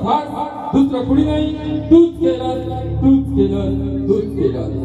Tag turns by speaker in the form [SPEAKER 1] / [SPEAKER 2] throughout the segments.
[SPEAKER 1] खास दुसरं कुणी नाही, तूच केलं, तूच केलं, तूच केलं.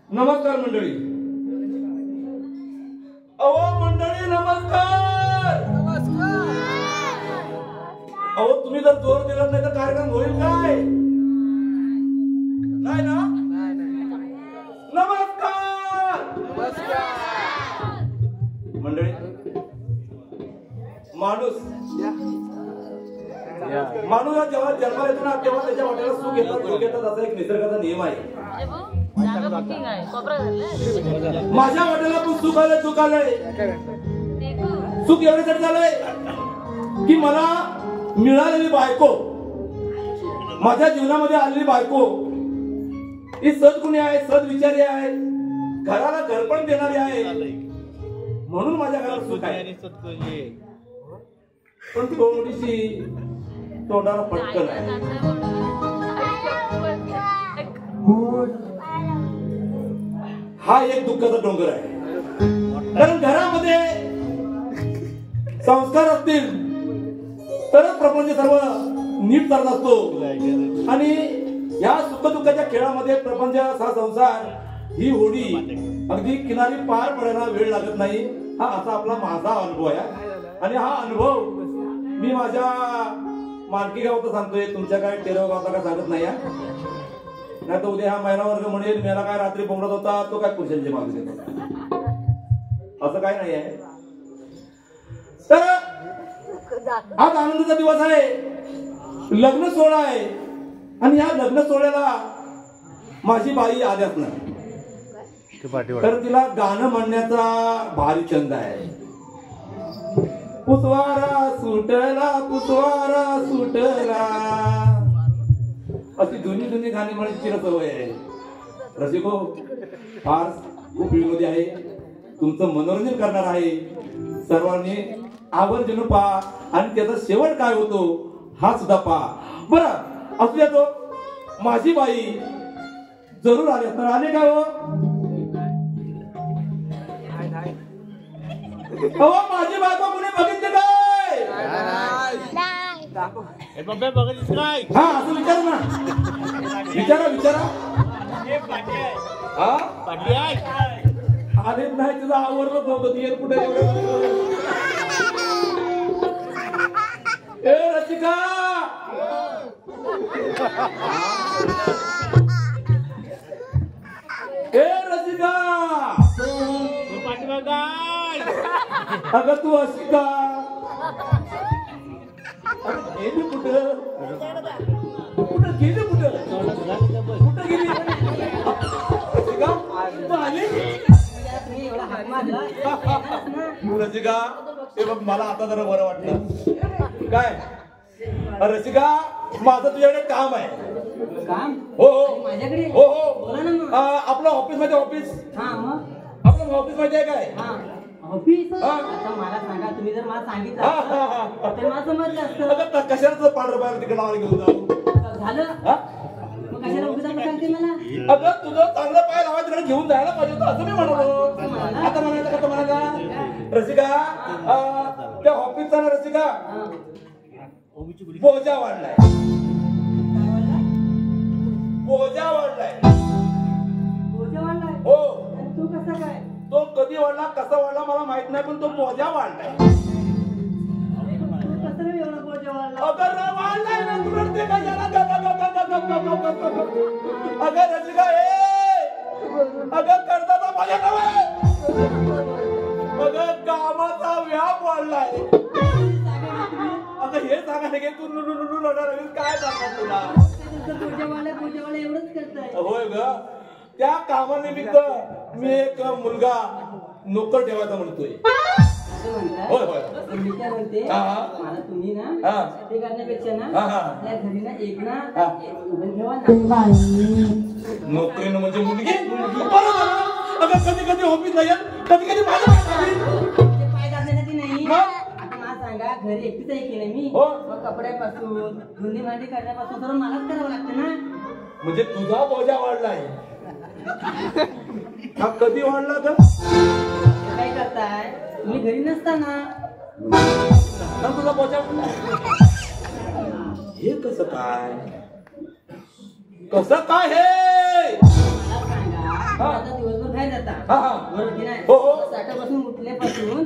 [SPEAKER 1] नमस्कार मंडळी. अहो मंडळी नमस्कार. नमस्कार. अहो तुम्ही जर जोर दिला नाही तर कार्यक्रम होईल काय? नाही ना? नमस्कार. नमस्कार. मंडळी माणूस जेव्हा जन्माला येतो ना तेव्हा त्याच्या वाट्याला सुख येतात दुःख येतात असा एक निसर्गाचा नियम आहे. माझ्या वाट्याला पण सुख आलंय दुःख आलंय. सुख एवढ्यासाठी झालंय की मला मिळालेली बायको, माझ्या जीवनामध्ये आलेली बायको ही सद्गुणी आहे, सद्विचारी आहे, घराला घरपण देणारी आहे, म्हणून माझ्या घरात सुख आहे. पण थोडीशी तोंडाला पटकन आहे. हा एक दुःखाचा डोंगर आहे. कारण घरामध्ये संस्कार असतील तरच प्रपंच सर्व नीट चालत असतो. आणि या सुखदुःखाच्या खेळामध्ये प्रपंच हा संसार ही होडी अगदी किनारी पार पडायला वेळ लागत नाही. हा असा आपला माझा अनुभव आहे. आणि हा अनुभव मी माझ्या मानकी गावचा सांगतोय, तुमच्या काय टेरव गावचा काय सांगत नाही. नाही तर उद्या हा महिला वर्ग म्हणेल मेला काय रात्री बोंबडत होता तो काय पुरुषांचे मागे देत होता. असं काय नाही आहे. तर आज आनंदाचा दिवस आहे, लग्न सोहळा आहे. आणि या लग्न सोहळ्याला माझी बाई आल्याच नाही, तर तिला गाणं म्हणण्याचा भारी छंद आहे. पुसवारा सुटला, पुसवारा सुटला, अशी जुनी जुनी गाणी म्हणायची तिला सवय आहे. रसिको फार खूप मध्ये आहे, तुमचं मनोरंजन करणार आहे. सर्वांनी आवर्जून पहा आणि त्याचा शेवट काय होतो हा सुद्धा पहा. बरं असू तो माझी बाई जरूर आले असणार. आले का हो? माझी बायको कोणी बघितले काय? हा असं विचार ना, विचारा विचारा. आलेच नाही, तुझं आवडलंच नव्हतं. ती कुठे रसिका रसिका अगं तू अशी का गेली? कुठं कुठं गेली? कुठं गेली रसिका? रसिका ते बघ मला आता जरा बरं वाटलं. काय रसिका, माझं तुझ्याकडे काम आहे. हो हो हो, आपलं ऑफिस मध्ये ऑफिस आपलं ऑफिस मध्ये आहे काय?
[SPEAKER 2] ऑफिस मला सांगा, तुम्ही जर मला सांगितलं तर मला समजलं असतं.
[SPEAKER 1] कशाला पांढरं तिकडे लावायला घेऊन जाऊ
[SPEAKER 2] झालं. मग कशाला उभं सांगते मला?
[SPEAKER 1] अगं तुझं चांगलं पाय लावायचं तिकडे घेऊन जायला पाहिजे होतं असं मी म्हणालो. आता म्हणायचं कसं म्हणायचा रसिका? त्या ऑफिसचा ना रसिका बोजा वाढलाय. बोजा वाढलाय.
[SPEAKER 2] बोजा वाढलाय?
[SPEAKER 1] हो.
[SPEAKER 2] तू कसा काय?
[SPEAKER 1] तो कधी वाढला कसा वाढला मला माहित नाही, पण तो बोजा वाढलाय.
[SPEAKER 2] कसं एवढा बोजा वाढला?
[SPEAKER 1] अगर वाढलाय ना तुला ते कशाला भांडे घे तू नुनू लढा काय सांगणार तुला
[SPEAKER 2] पूजेवाला एवढंच करताय.
[SPEAKER 1] होय ग त्या कामानिमित्त मी एक मुलगा नोकर ठेवायचा म्हणतोय. होय होय
[SPEAKER 2] मी काय म्हणते मला तुम्ही ना ते करण्यापेक्षा ना आपल्या घरी ना एक ना ठेवा ना
[SPEAKER 1] नोकरीनं म्हणजे मुलगी. अगं कधी कधी ऑफिस नाही कधी कधी माझ्या
[SPEAKER 2] पाय दाबण्यासाठी नाही. आता मला सांगा घरी एकटीच आहे की नाही मी मग कपड्यापासून धुणी भांडी करण्यापासून सर्व मलाच करावं लागतं ना.
[SPEAKER 1] म्हणजे तुझा बोजा वाढलाय. हा कधी वाढला ग?
[SPEAKER 2] काय करताय तुम्ही घरी नसताना
[SPEAKER 1] तुझा बोजा हे कसं काय हे
[SPEAKER 2] मला सांगा आता दिवसभर बाहेर जाता बरोबर की नाही. सकाळपासून उठल्यापासून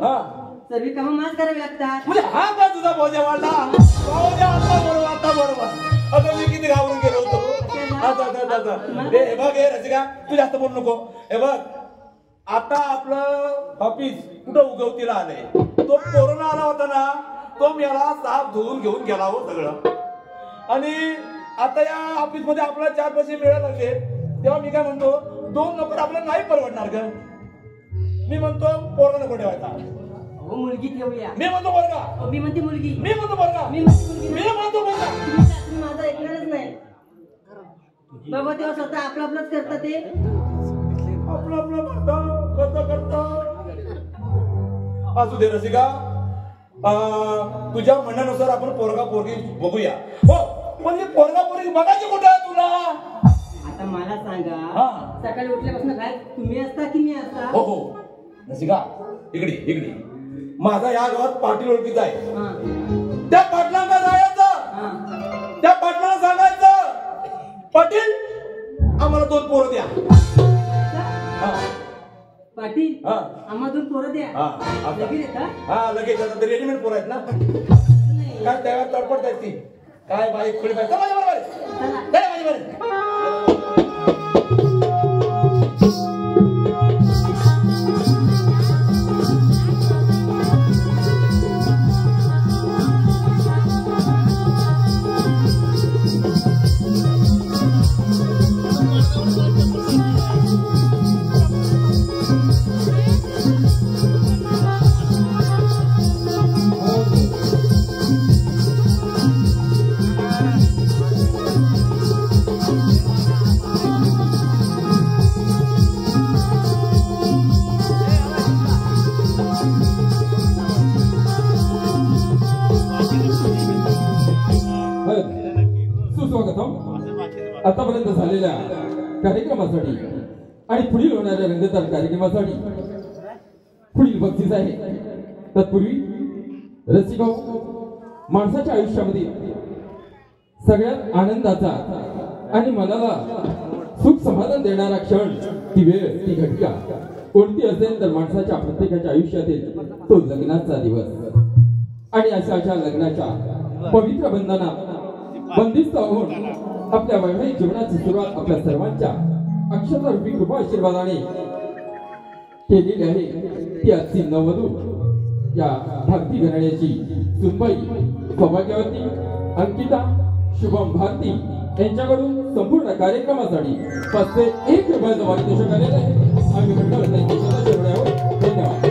[SPEAKER 2] सर्व कामं माझ करावी लागतात.
[SPEAKER 1] म्हणजे हा का तुझा बोजा वाढला? आता बरोबर अगं मी किती घाबरून गेलो होतो. हे बघ हे रसिका तू जास्त बोलू नको. हे बघ आता आपलं ऑफिस कुठं उगवतीला आलंय. तो कोरोना आला होता ना तो मला साफ धुवून घेऊन गेला हो सगळं. आणि आता या ऑफिस मध्ये आपल्याला 4 पैसे मिळायला लागले तेव्हा मी काय म्हणतो 2 नोकर आपल्याला नाही परवडणार ग. मी म्हणतो पोरगा नको ठेवायचा.
[SPEAKER 2] मुलगी ठेवूया.
[SPEAKER 1] मी म्हणतो पोरगा.
[SPEAKER 2] मी म्हणते मुलगी.
[SPEAKER 1] मी म्हणतो पोरगा.
[SPEAKER 2] मी म्हणते मुलगी.
[SPEAKER 1] मी म्हणतो पोरगा.
[SPEAKER 2] तुम्ही माझं ऐकणारच नाही बाबा. तेव्हा स्वतः आपलंच करतात ते
[SPEAKER 1] आपलं करता. असू दे रसिका तुझ्या म्हणण्यानुसार आपण पोरगा पोरगी बघूया. हो म्हणजे पोरगा पोरगी बघायची कुठे आहे तुला?
[SPEAKER 2] आता मला सांगा सकाळी उठल्यापासून काय तुम्ही असता की मी असता?
[SPEAKER 1] हो रसिका इकडे माझा या गावात पाटील ओळखीचा आहे. त्या पाटलांना जायचं त्या पाटलांना सांगायचं पाटील आम्हाला 2 पोरं द्या.
[SPEAKER 2] पाटील आम्हाला 2 पोरं द्या. लगेच येतात.
[SPEAKER 1] लगेच आता रेडीमेड पोरं आहेत ना. काय त्यावेळेला तडपडत आहेत ती काय बाई खोडी बाई माझ्या बरोबर.
[SPEAKER 3] आतापर्यंत झालेल्या कार्यक्रमासाठी आणि पुढील होणाऱ्या रंगतदार कार्यक्रमासाठी पुढील बक्षीस आहे. तत्पूर्वी रसिका माणसाच्या आयुष्यामध्ये सगळ्यात आनंदाचा आणि मनाला सुख समाधान देणारा क्षण ती वेळ ती घटका कोणती असेल तर माणसाच्या प्रत्येकाच्या आयुष्यातील तो लग्नाचा दिवस. आणि अशा लग्नाच्या पवित्र बंधनात बंदिस्त होऊन आपल्या वैवाहिक जीवनाची सुरुवात आपल्या सर्वांच्या अक्षररूपी कृपा आशीर्वादाने केलेली आहे. ती आजची नववधू या भक्ती घराण्याची सुनबाई सौभाग्यवती अंकिता शुभम भारती यांच्याकडून संपूर्ण कार्यक्रमासाठी 5 ते 1 रुपयाचं पारितोषिक आलेलं आहे. आम्ही मंडळ धन्यवाद.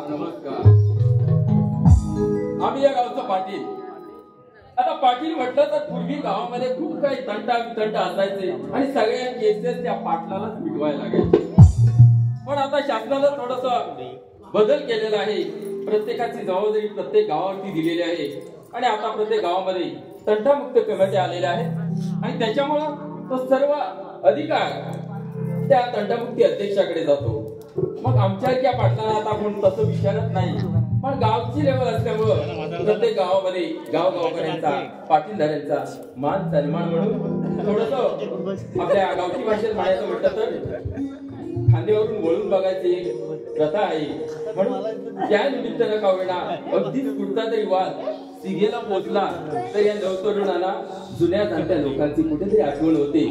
[SPEAKER 3] नमस्कार. आम्ही या गावचा पाटील. आता पाटील म्हटलं तर पूर्वी गावामध्ये खूप काही तंटा असायचे आणि सगळ्या केसेस त्या पाटलालाच मिटवायला लागायचे. पण आता शासनानं थोडस बदल केलेला आहे. प्रत्येकाची जबाबदारी प्रत्येक गावावरती दिलेली आहे आणि आता प्रत्येक गावामध्ये तंटामुक्त कमिटी आलेल्या आहेत आणि त्याच्यामुळं तो सर्व अधिकार त्या तंटामुक्ती अध्यक्षाकडे जातो. मग आमच्या पाटलाला आता आपण तसं विचारत नाही, पण गावची लेवल असल्यामुळं प्रत्येक गावामध्ये गावकऱ्यांचा पाटीलधाऱ्यांचा मान सन्मान म्हणून थोडस आपल्या गावठी भाषेत म्हणायचं म्हटलं तर खांद्यावरून वळून बघायची एक प्रथा आहे. म्हणून त्या निमित्तानं का होईना अगदीच कुठचा तरी वाद सिगेला पोचला तर या नवतरुणाला जुन्या जाणत्या लोकांची कुठेतरी आठवण होते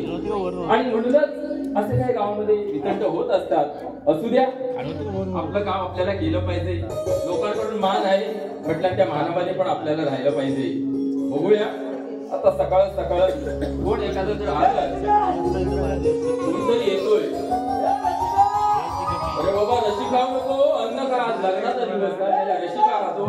[SPEAKER 3] आणि म्हणूनच असे काही गावामध्ये वितंड होत असतात. असू द्या, आपलं गाव आपल्याला केलं पाहिजे, लोकांकडून मान आहे म्हटलं त्या मानामध्ये पण आपल्याला राहिलं पाहिजे. बघूया आता सकाळ कोण एखादं जर आलं कोणतरी येतोय, अरे बाबा रशी खाऊ नको, अन्न करा, लग्नाचा दिवस काय रशी का राहतो.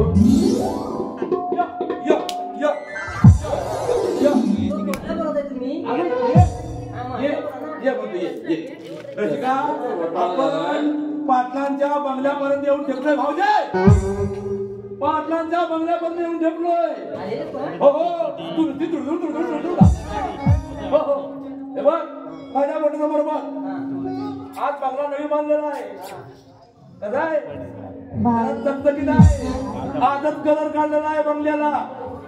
[SPEAKER 1] रसिका, आपण पाटलांच्या बंगल्यापर्यंत येऊन ठेपलोय भाऊजे, पाटलांच्या बंगल्यापर्यंत येऊन ठेपलोय. हो हो, हो हे बघ माझ्या मोठ्या बरोबर आज बंगला नवीन बांधलेला आहे, कसं आहे चकचकीत आहे, आजच कलर काढलेला आहे बंगल्याला.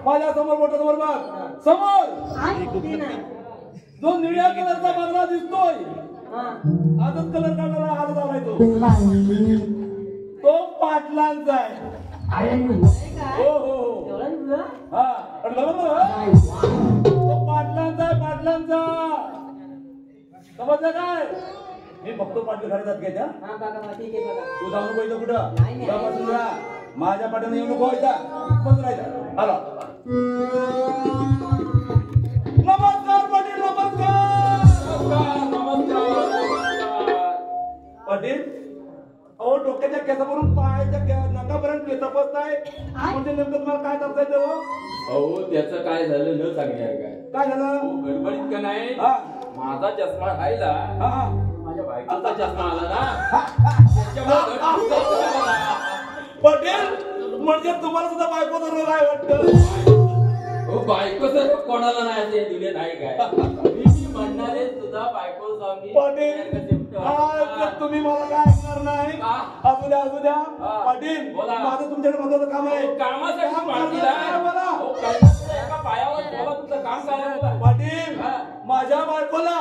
[SPEAKER 1] माझ्या समोर मोठ्या समोर बघ, समोर जो निळ्या कलरचा बंगला दिसतोय आजच कलर काढलेला, आजच आलाय तो पाटलांचा आहे. हो हो हा, तो पाटलांचा आहे, पाटलांचा. समजलं काय? मी बघतो पाटील घरात घ्यायच्या. तू जाऊन नको इथं कुठं, माझ्या पाठीने येऊ नको, बसून राहायचा. आला नमस्कार पाटील, नमस्कार. पाटील अहो डोक्याच्या केसावरून पायाच्या नकापर्यंत तपासताय म्हणजे नेमकं तुम्हाला काय तपासायचं हो?
[SPEAKER 3] अहो त्याचं काय झालं न सांगणार
[SPEAKER 1] काय झालं?
[SPEAKER 3] गडबडीत का नाही, माझा चष्मा राहिला, माझ्या बायकोचा चष्मा आला ना.
[SPEAKER 1] पटेल म्हणजे तुम्हाला सुद्धा बायकोचा रोग आहे वाटतं.
[SPEAKER 3] बायकोचा रोग कोणाला नाही असे दुनियेत आहे काय? मी म्हणणारे सुद्धा बायको
[SPEAKER 1] पाटील तुम्ही मला काय ऐकणार नाही. असू द्या पाटील, माझं तुमच्याकडे महत्वाचं काम आहे. पाटील माझ्या बायकोला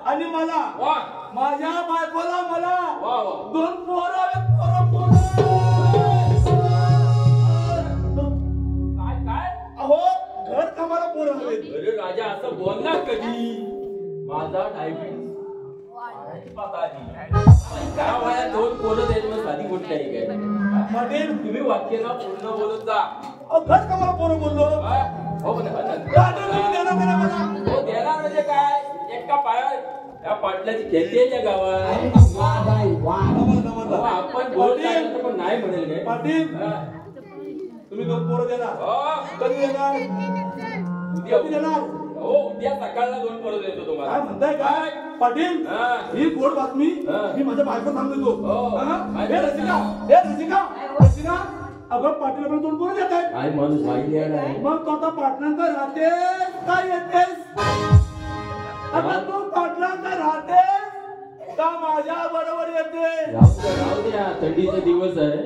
[SPEAKER 1] आणि मला, माझ्या बायकोला मला दोन पोरं आहेत.
[SPEAKER 3] काय
[SPEAKER 1] अहो घर कामाला पोरं हवेत.
[SPEAKER 3] अरे राजा असं बोलणार कधी? माझा डायबिटीस दोन पोरं द्यायची साधी गोष्ट आहे काय?
[SPEAKER 1] पाटील
[SPEAKER 3] तुम्ही वाक्याला पूर्ण बोलत जा.
[SPEAKER 1] घर कामाला पोरं बोललो.
[SPEAKER 3] हो देणार म्हणजे काय? एका पायावर या पाटलाची खेती आहे या गावात. आपण बोलतो पण नाही म्हणेल काय?
[SPEAKER 1] पाटील तुम्ही दोन पोरं देणार. कधी देणार?
[SPEAKER 3] उद्या
[SPEAKER 1] देणार.
[SPEAKER 3] हो उद्या सकाळला दोन पोरं देतो तुम्हाला.
[SPEAKER 1] काय म्हणताय काय पाटील? ही गोड बातमी मी माझ्या बायको सांगतो. रसिका अगं पाटील आपण दोन पोरं देत आहेत.
[SPEAKER 3] काय माणूस माहिती
[SPEAKER 1] मग तो आता पाटलांचा राहते काय येतेस? आता तू पाटलांचा राहते का माझ्या बरोबर येते?
[SPEAKER 3] राहू द्या, थंडीचा दिवस आहे.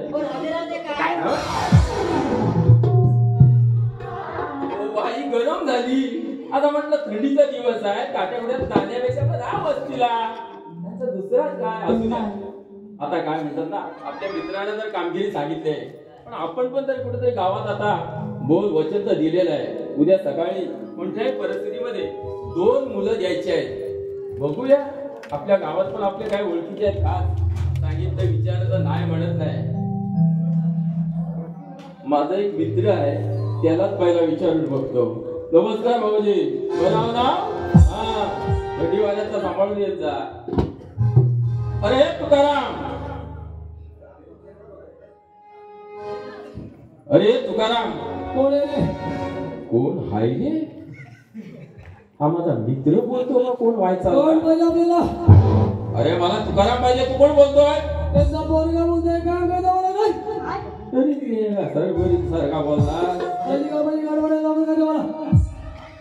[SPEAKER 3] बाई गरम झाली. आता म्हटलं थंडीचा दिवस आहे, काट्यामध्ये जाण्यापेक्षा राहा वस्तीला. त्यांचा दुसरा काय असू द्या. आता काय म्हणतात ना, आपल्या मित्राने जर कामगिरी सांगितली पण आपण पण तर कुठेतरी गावात आता बोल वचन तर दिलेलं आहे. उद्या सकाळी कोणत्याही परिस्थितीमध्ये दोन मुलं द्यायची आहेत. बघूया आपल्या गावात पण आपले काही ओळखीचे आहेत खास. सांगितलं विचारायचं नाही म्हणत नाही. माझा एक मित्र आहे, त्यालाच पहिला विचारून बघतो. नमस्कार बाबाजी, नाव ना? हा गडीवाल्याचा सांभाळून येत जा. अरे तुकाराम, अरे तुकाराम. कोण आहे? कोण हाय रे? हा माझा मित्र बोलतो का? कोण व्हायचा?
[SPEAKER 4] कोण पाहिजे आपल्याला?
[SPEAKER 3] अरे मला तुकाराम पाहिजे. तू कोण बोलतोय?
[SPEAKER 4] त्यांचा पोरगा बोलतोय. काम काय जाऊ लागेल?
[SPEAKER 3] सारखा बोलला.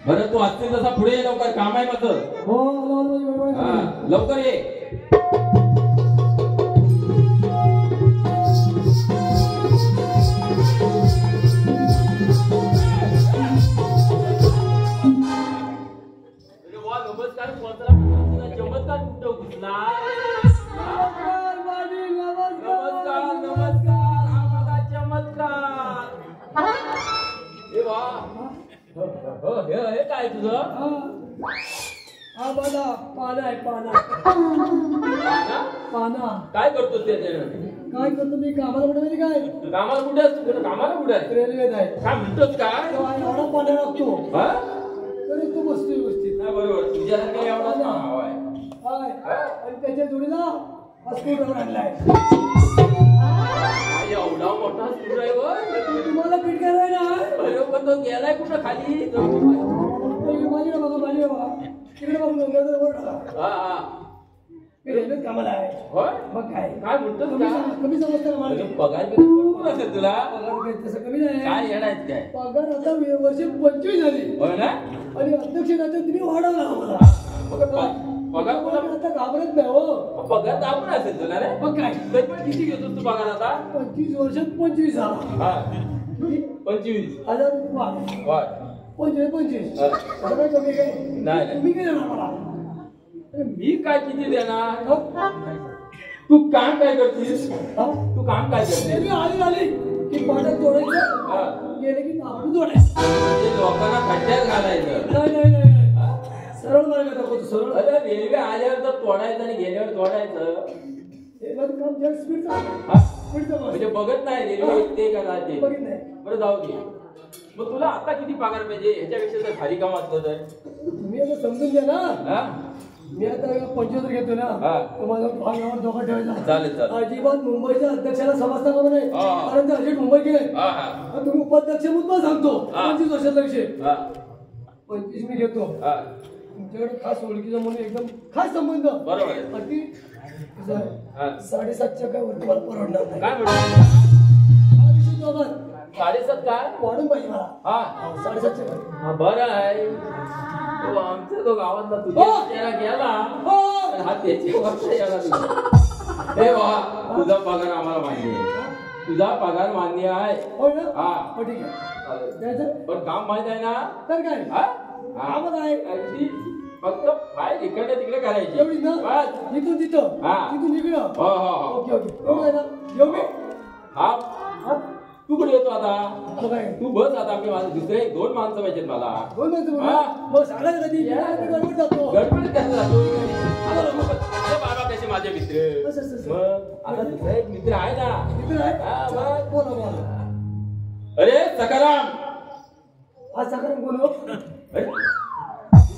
[SPEAKER 3] बरं तू असतील तसा पुढे ये लवकर, काम आहे माझं.
[SPEAKER 4] हो
[SPEAKER 3] लवकर ये. हे काय तुझं
[SPEAKER 4] हा पाना पाना आहे पाना
[SPEAKER 3] पाना?
[SPEAKER 4] पाना
[SPEAKER 3] काय करतोस त्याच्यानं?
[SPEAKER 4] काय करतो मी कामाला कुठे माहिती काय
[SPEAKER 3] कामाला कुठे आहेस तू? कामाला कुठे आहे?
[SPEAKER 4] रेल्वेत आहे
[SPEAKER 3] काय म्हणतोस काय?
[SPEAKER 4] तेव्हा एवढा पाना लागतो
[SPEAKER 3] हा?
[SPEAKER 4] तरी तू बसतो व्यवस्थित
[SPEAKER 3] नाही बरोबर तुझ्यासारखं एवढा नाव आहे.
[SPEAKER 4] काय आणि त्याच्या जोडीला स्कूटर आणलाय
[SPEAKER 3] काय एवढा मोठा स्क्रूड्रायव्हर?
[SPEAKER 4] तुम्हाला फिट करायला
[SPEAKER 3] अरे पण तो गेलाय कुठं खाली?
[SPEAKER 4] माझी बघा तिकडे बघून वर टाका
[SPEAKER 3] हा हा
[SPEAKER 4] मी रेल्वेत कामाला आहे
[SPEAKER 3] होय?
[SPEAKER 4] मग काय
[SPEAKER 3] काय म्हणतोस
[SPEAKER 4] कमी समजतं ना
[SPEAKER 3] म्हणजे
[SPEAKER 4] मला
[SPEAKER 3] पगार किती पडतो असेल तुला?
[SPEAKER 4] पगार काही तसं कमी नाही
[SPEAKER 3] काय येणार काय?
[SPEAKER 4] पगार आता वर्ष 25 झाली
[SPEAKER 3] होय ना?
[SPEAKER 4] आणि अध्यक्ष राहते तुम्ही वाढवला आम्हाला
[SPEAKER 3] मग पगार कोणा
[SPEAKER 4] आता घाबरत नाही हो
[SPEAKER 3] पगार दाबून असेल तुला रे?
[SPEAKER 4] मग काय
[SPEAKER 3] तरी पण किती घेतोस तू पगार आता?
[SPEAKER 4] 25 वर्षात 25 झाला
[SPEAKER 3] हा 25
[SPEAKER 4] हजार रुपये
[SPEAKER 3] वाढ
[SPEAKER 4] 25
[SPEAKER 3] हा.
[SPEAKER 4] आता काय कमी काय
[SPEAKER 3] नाही.
[SPEAKER 4] तुम्ही काय देणार मला
[SPEAKER 3] अरे मी काय किती देणार?
[SPEAKER 4] हो?
[SPEAKER 3] तू काम काय करतीस?
[SPEAKER 4] हा?
[SPEAKER 3] तू काम काय करतीस?
[SPEAKER 4] रेल्वे आली की पाटात जोडायचं
[SPEAKER 3] हा.
[SPEAKER 4] गेले की आपण जोडायचं
[SPEAKER 3] म्हणजे लोकांना खड्ड्यात घालायचं.
[SPEAKER 4] नाही सरळ मार्ग दाखवतो सरळ
[SPEAKER 3] अरे रेल्वे आल्यावर तर तोडायचं आणि गेल्यावर तोडायचं.
[SPEAKER 4] रेल्वेचं काम जरा स्पीडचं
[SPEAKER 3] हा?
[SPEAKER 4] स्पीडचं
[SPEAKER 3] म्हणजे बघत नाही रेल्वे येते का जाते.
[SPEAKER 4] बघित नाही
[SPEAKER 3] बरं जाऊ दे. मग तुला आता किती पगार पाहिजे? ह्याच्यापेक्षा जर भारी काम असलं तर?
[SPEAKER 4] तुम्ही आता समजून घ्या ना
[SPEAKER 3] हा?
[SPEAKER 4] मी आता 75 घेतो ना
[SPEAKER 3] हा.
[SPEAKER 4] तुम्हाला भागावर धोका ठेवायचा
[SPEAKER 3] चालेल चालेल.
[SPEAKER 4] अजिबात मुंबईच्या अध्यक्षाला समजता का नाही
[SPEAKER 3] हा.
[SPEAKER 4] कारण ते अर्जंट मुंबई गेले
[SPEAKER 3] हा हा
[SPEAKER 4] आता तुम्ही उपाध्यक्ष म्हणून पण सांगतो
[SPEAKER 3] हा.
[SPEAKER 4] 25 वर्षात लक्ष
[SPEAKER 3] हा
[SPEAKER 4] 25 मी घेतो
[SPEAKER 3] हा
[SPEAKER 4] तुमच्याकडे खास ओळखीचा म्हणून एकदम खास संबंध
[SPEAKER 3] बरोबर आहे.
[SPEAKER 4] अगदी कसं आहे,
[SPEAKER 3] हा.
[SPEAKER 4] 7.5च्या काय वरती मला परवडणार नाही
[SPEAKER 3] काय म्हणतो?
[SPEAKER 4] हा विषय दोघात
[SPEAKER 3] 7.5 काय?
[SPEAKER 4] वाढून पाहिजे मला
[SPEAKER 3] हा
[SPEAKER 4] 7.5च्या वर.
[SPEAKER 3] हा बरं आहे. तो आमच्या तो गावातला तुझ्या
[SPEAKER 4] हो.
[SPEAKER 3] त्याला गेला
[SPEAKER 4] हो.
[SPEAKER 3] हा त्याची वर्ष याला तुझा. हे वा तुझा पगार आम्हाला मान्य आहे. तुझा पगार मान्य आहे.
[SPEAKER 4] होय ना
[SPEAKER 3] हा
[SPEAKER 4] हो, ठीक आहे
[SPEAKER 3] चालेल.
[SPEAKER 4] द्यायचं?
[SPEAKER 3] पण काम माहित आहे ना?
[SPEAKER 4] तर काय
[SPEAKER 3] हा?
[SPEAKER 4] कामच आहे.
[SPEAKER 3] अगदी फक्त फाईल इकडे तिकडे करायची.
[SPEAKER 4] एवढीच ना
[SPEAKER 3] बस.
[SPEAKER 4] इथून तिथं
[SPEAKER 3] हा.
[SPEAKER 4] तिथून इकडं
[SPEAKER 3] हो हो हो
[SPEAKER 4] ओके एवढं आहे ना येऊ मी
[SPEAKER 3] हा
[SPEAKER 4] हा?
[SPEAKER 3] तू कुठे येतो आता?
[SPEAKER 4] मग काय
[SPEAKER 3] तू बस आता. मी माझे दुसरे 2 माणसं पाहिजेत मला.
[SPEAKER 4] दोन माणसं
[SPEAKER 3] हा.
[SPEAKER 4] मग सांगा ना कधी मी गडबड जातो
[SPEAKER 3] गडबड कसं जातो? आता बाबा कसे माझे मित्र.
[SPEAKER 4] असं.
[SPEAKER 3] मग आता दुसरा एक मित्र आहे ना.
[SPEAKER 4] इकडे आहे
[SPEAKER 3] हा, मग.
[SPEAKER 4] बोला
[SPEAKER 3] अरे सकाराम.
[SPEAKER 4] आज सकाळ बोलू
[SPEAKER 3] अरे,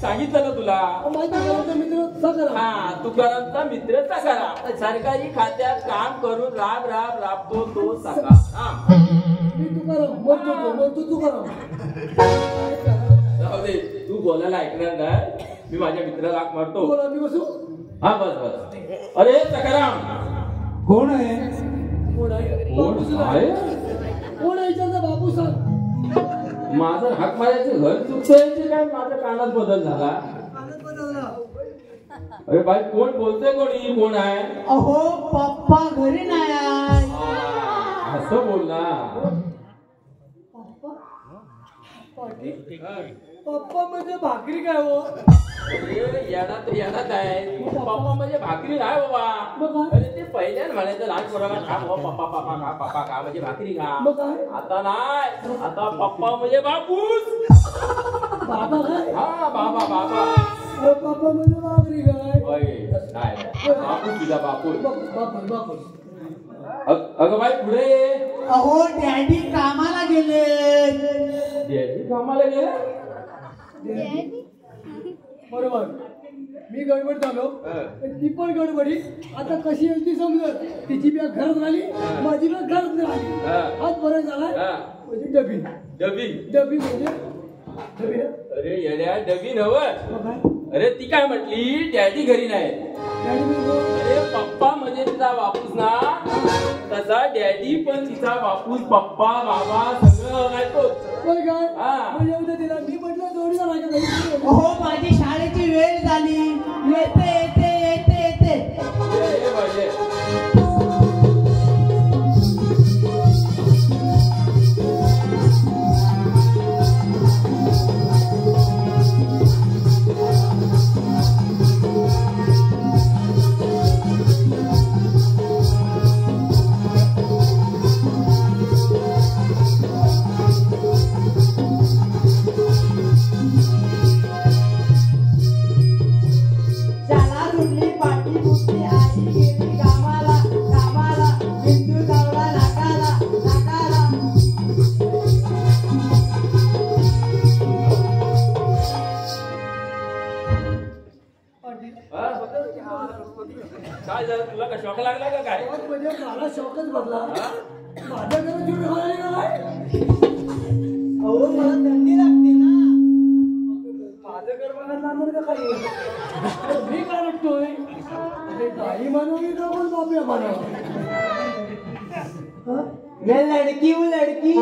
[SPEAKER 3] सांगितलं ना तुला.
[SPEAKER 4] माहिती आहे का? मित्र सकाळ
[SPEAKER 3] हा तुकारामचा मित्र सकाराम. सरकारी खात्यात काम करून राबतो तो सकाराम.
[SPEAKER 4] मी तुकाराम म्हणतो तुकाराम
[SPEAKER 3] जाऊ दे तू बोलायला ऐकणार नाही. मी माझ्या मित्राला हाक मारतो.
[SPEAKER 4] बोला मी बसू
[SPEAKER 3] हा बस. अरे सकाराम.
[SPEAKER 1] कोण आहे?
[SPEAKER 4] कोण आहे
[SPEAKER 3] कोण आहे?
[SPEAKER 4] कोण आहे विचारता बापू सांग
[SPEAKER 3] माझं हाक मारायचं घर चुकतंय की काय? माझ्या कानात बदल झाला.
[SPEAKER 4] आनंद बदलला
[SPEAKER 3] अरे बाई कोण बोलतोय? कोणी कोण आहे?
[SPEAKER 2] अहो पप्पा घरी नाही आहे.
[SPEAKER 3] असं बोल ना.
[SPEAKER 4] पप्पा म्हणजे भाकरी काय हो
[SPEAKER 3] अरे येणार आहे. पप्पा म्हणजे भाकरी नाही
[SPEAKER 4] मग
[SPEAKER 3] बाबा.
[SPEAKER 4] काय?
[SPEAKER 3] अरे ते पहिल्याच म्हणायचं लहान पोराला खा बाबा, पप्पा खा म्हणजे भाकरी खा.
[SPEAKER 4] मग काय?
[SPEAKER 3] आता नाही. आता पप्पा म्हणजे बापूस.
[SPEAKER 4] बाबा काय
[SPEAKER 3] हा बाबा.
[SPEAKER 4] पप्पा म्हणजे भाकरी काय
[SPEAKER 3] होय, नाही बापूस तुझा बापूस.
[SPEAKER 4] बापू
[SPEAKER 3] अगं बाई पुढे ये.
[SPEAKER 2] अहो डॅडी कामाला गेले.
[SPEAKER 3] डॅडी कामाला गेला.
[SPEAKER 4] बरोबर मी गडबड झालो ती पण गडबडी आता कशी येईल ती समजत तिची बॅग घरात राहिली माझी बॅग घरात राहिली आज बरं झाला म्हणजे डबी म्हणजे डबी ना
[SPEAKER 3] अरे येड्या डबी नव्हत.
[SPEAKER 4] मग काय
[SPEAKER 3] अरे ती काय म्हटली? डॅडी घरी नाही.
[SPEAKER 4] डॅडी म्हणजे
[SPEAKER 3] अरे पप्पा म्हणजे तिचा बापूस ना. तसा डॅडी पण तिचा बापूस. पप्पा बाबा सगळं नाही तोच.
[SPEAKER 4] बरं काय
[SPEAKER 3] हा.
[SPEAKER 4] मग येऊ दे तिला मी म्हटलं जोडीला राहायचं
[SPEAKER 2] अहो माझी शाळेची वेळ झाली. येते
[SPEAKER 3] हे पाहिजे. शॉक लागला का काय?
[SPEAKER 4] म्हणजे मला शॉकच बसला. माझ्या घरात जेवढे खायला का काय?
[SPEAKER 2] अहो मला थंडी लागते ना.
[SPEAKER 4] माझं घर बघत लागणार का काही? मी काय वाटतोय ताई मानवी का पण बाप्या मानव.
[SPEAKER 2] मैं लड़की हूँ लड़की.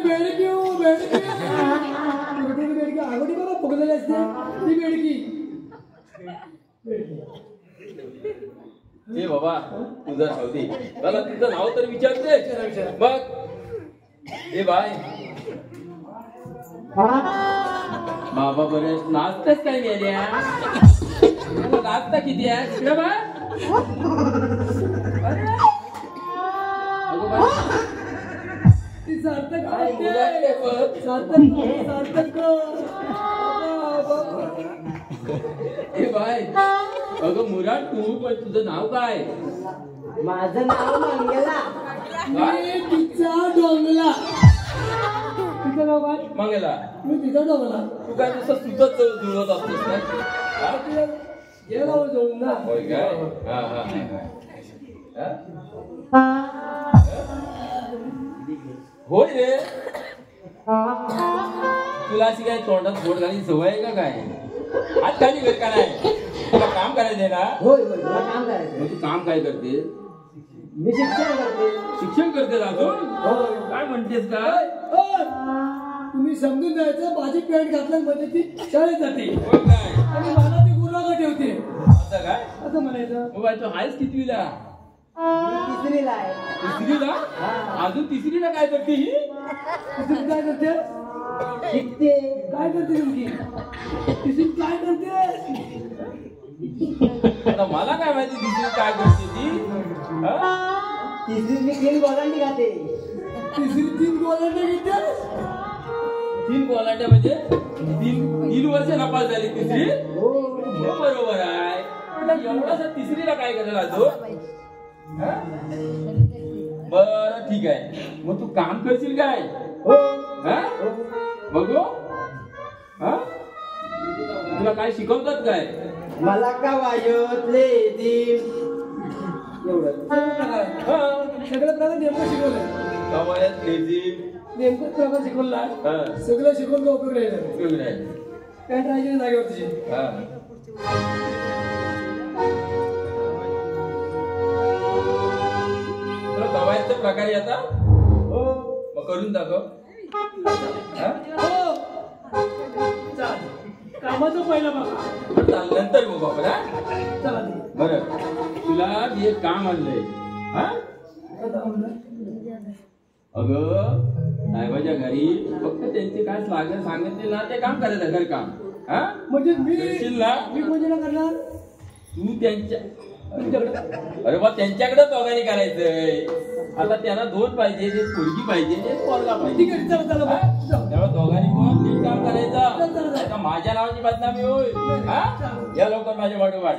[SPEAKER 4] बेडकी हूँ बेडकी. बेडकी आगोटी बघा फुगलेली असते ती बेडकी.
[SPEAKER 3] ते बाबा तुझं राहते मला तुझं नाव तर विचारते बघ. ए बाय बाबा बरेच नाचतेच काय गेल्या नाचता किती आहे तिकडे बा.
[SPEAKER 4] ती सार्थक
[SPEAKER 3] काय मुलाकडे बघ.
[SPEAKER 4] सार्थक
[SPEAKER 3] ए बाय अगं मुराद तू पण तुझं नाव काय?
[SPEAKER 2] माझं नाव मंगला.
[SPEAKER 4] मी तिचा डोंगला. तिचं नाव काय?
[SPEAKER 3] मंगला.
[SPEAKER 4] मी तिचा डोंगला.
[SPEAKER 3] तू काय नुसतं सुतत जुळत असतोस काय? हा?
[SPEAKER 4] हे गाव जोडून ना.
[SPEAKER 3] होय काय? हा हा होय रे. तुला अशी काय तोंडात बोट घाली सवय आहे का काय? आज खाली घर का नाही? तुला काम करायचंय ना?
[SPEAKER 2] होय होय मला काम करायचं.
[SPEAKER 3] मग तू काम काय करते?
[SPEAKER 2] मी शिक्षण करते.
[SPEAKER 3] शिक्षण करते अजून? काय म्हणतेस का?
[SPEAKER 4] तुम्ही समजून जायचं माझी पॅन्ट घातलं म्हणजे ती शाळेत जाते
[SPEAKER 3] होय काय?
[SPEAKER 4] आणि मला ती गुरुवाला ठेवते
[SPEAKER 3] असं काय?
[SPEAKER 4] असं म्हणायचं.
[SPEAKER 3] मग बाई तू आहेस कितवीला?
[SPEAKER 2] मी तिसरीला आहे.
[SPEAKER 3] तिसरीला? अजून तिसरीला काय करते ही?
[SPEAKER 4] तिसरीत काय करते?
[SPEAKER 2] शिकते.
[SPEAKER 4] काय करते तुमची तिसरीत काय करते?
[SPEAKER 3] आता मला काय माहिती तिसरी काय करते ती? हा?
[SPEAKER 2] तिसरीत मी 3 गोलांडी खाते.
[SPEAKER 4] तिसरी 3 गोलांडे घेते.
[SPEAKER 3] 3 गोलांड्या म्हणजे 3 वर्ष नापास झाली तिसरी? हो बरोबर आहे. एवढासा तिसरीला काय करायला तो? बर ठीक आहे. मग तू काम करशील काय?
[SPEAKER 2] हो.
[SPEAKER 3] हा? बघू हा? तुला काय शिकवतात काय?
[SPEAKER 2] मला का वाजतले एवढं.
[SPEAKER 4] सगळं प्रकार नेमकं शिकवलंय.
[SPEAKER 3] कवायत लेझिम
[SPEAKER 4] नेमकं प्रकार शिकवला. सगळं शिकवून का उपयोग राहिला. पॅन्ट राहायची जागेवर तुझी.
[SPEAKER 3] तुला कवायतचा प्रकार येता? हो. मग करून दाखव.
[SPEAKER 4] हो. चाल. कामाचं पहिलं बघा.
[SPEAKER 3] नंतर बघू आपण.
[SPEAKER 4] चला
[SPEAKER 3] बरं तुला मी एक काम आणलंय. हा अगं साहेबाच्या घरी फक्त त्यांचे काय लागत सांगितले ना ते काम करायचं घर काम. हा
[SPEAKER 4] म्हणजे
[SPEAKER 3] ना
[SPEAKER 4] मी कोणाला करणार?
[SPEAKER 3] तू त्यांच्या अरे बा त्यांच्याकडे दोघांनी करायचंय. आता त्यांना 2 पाहिजे एक पोरगी पाहिजे एक पोरगा पाहिजे.
[SPEAKER 4] ठीक आहे चला चला
[SPEAKER 3] तेव्हा दोघांनी पण नीट काम करायचं. माझ्या नावाची बदनामी होईल. हा या लवकर माझ्या वाटोवाट.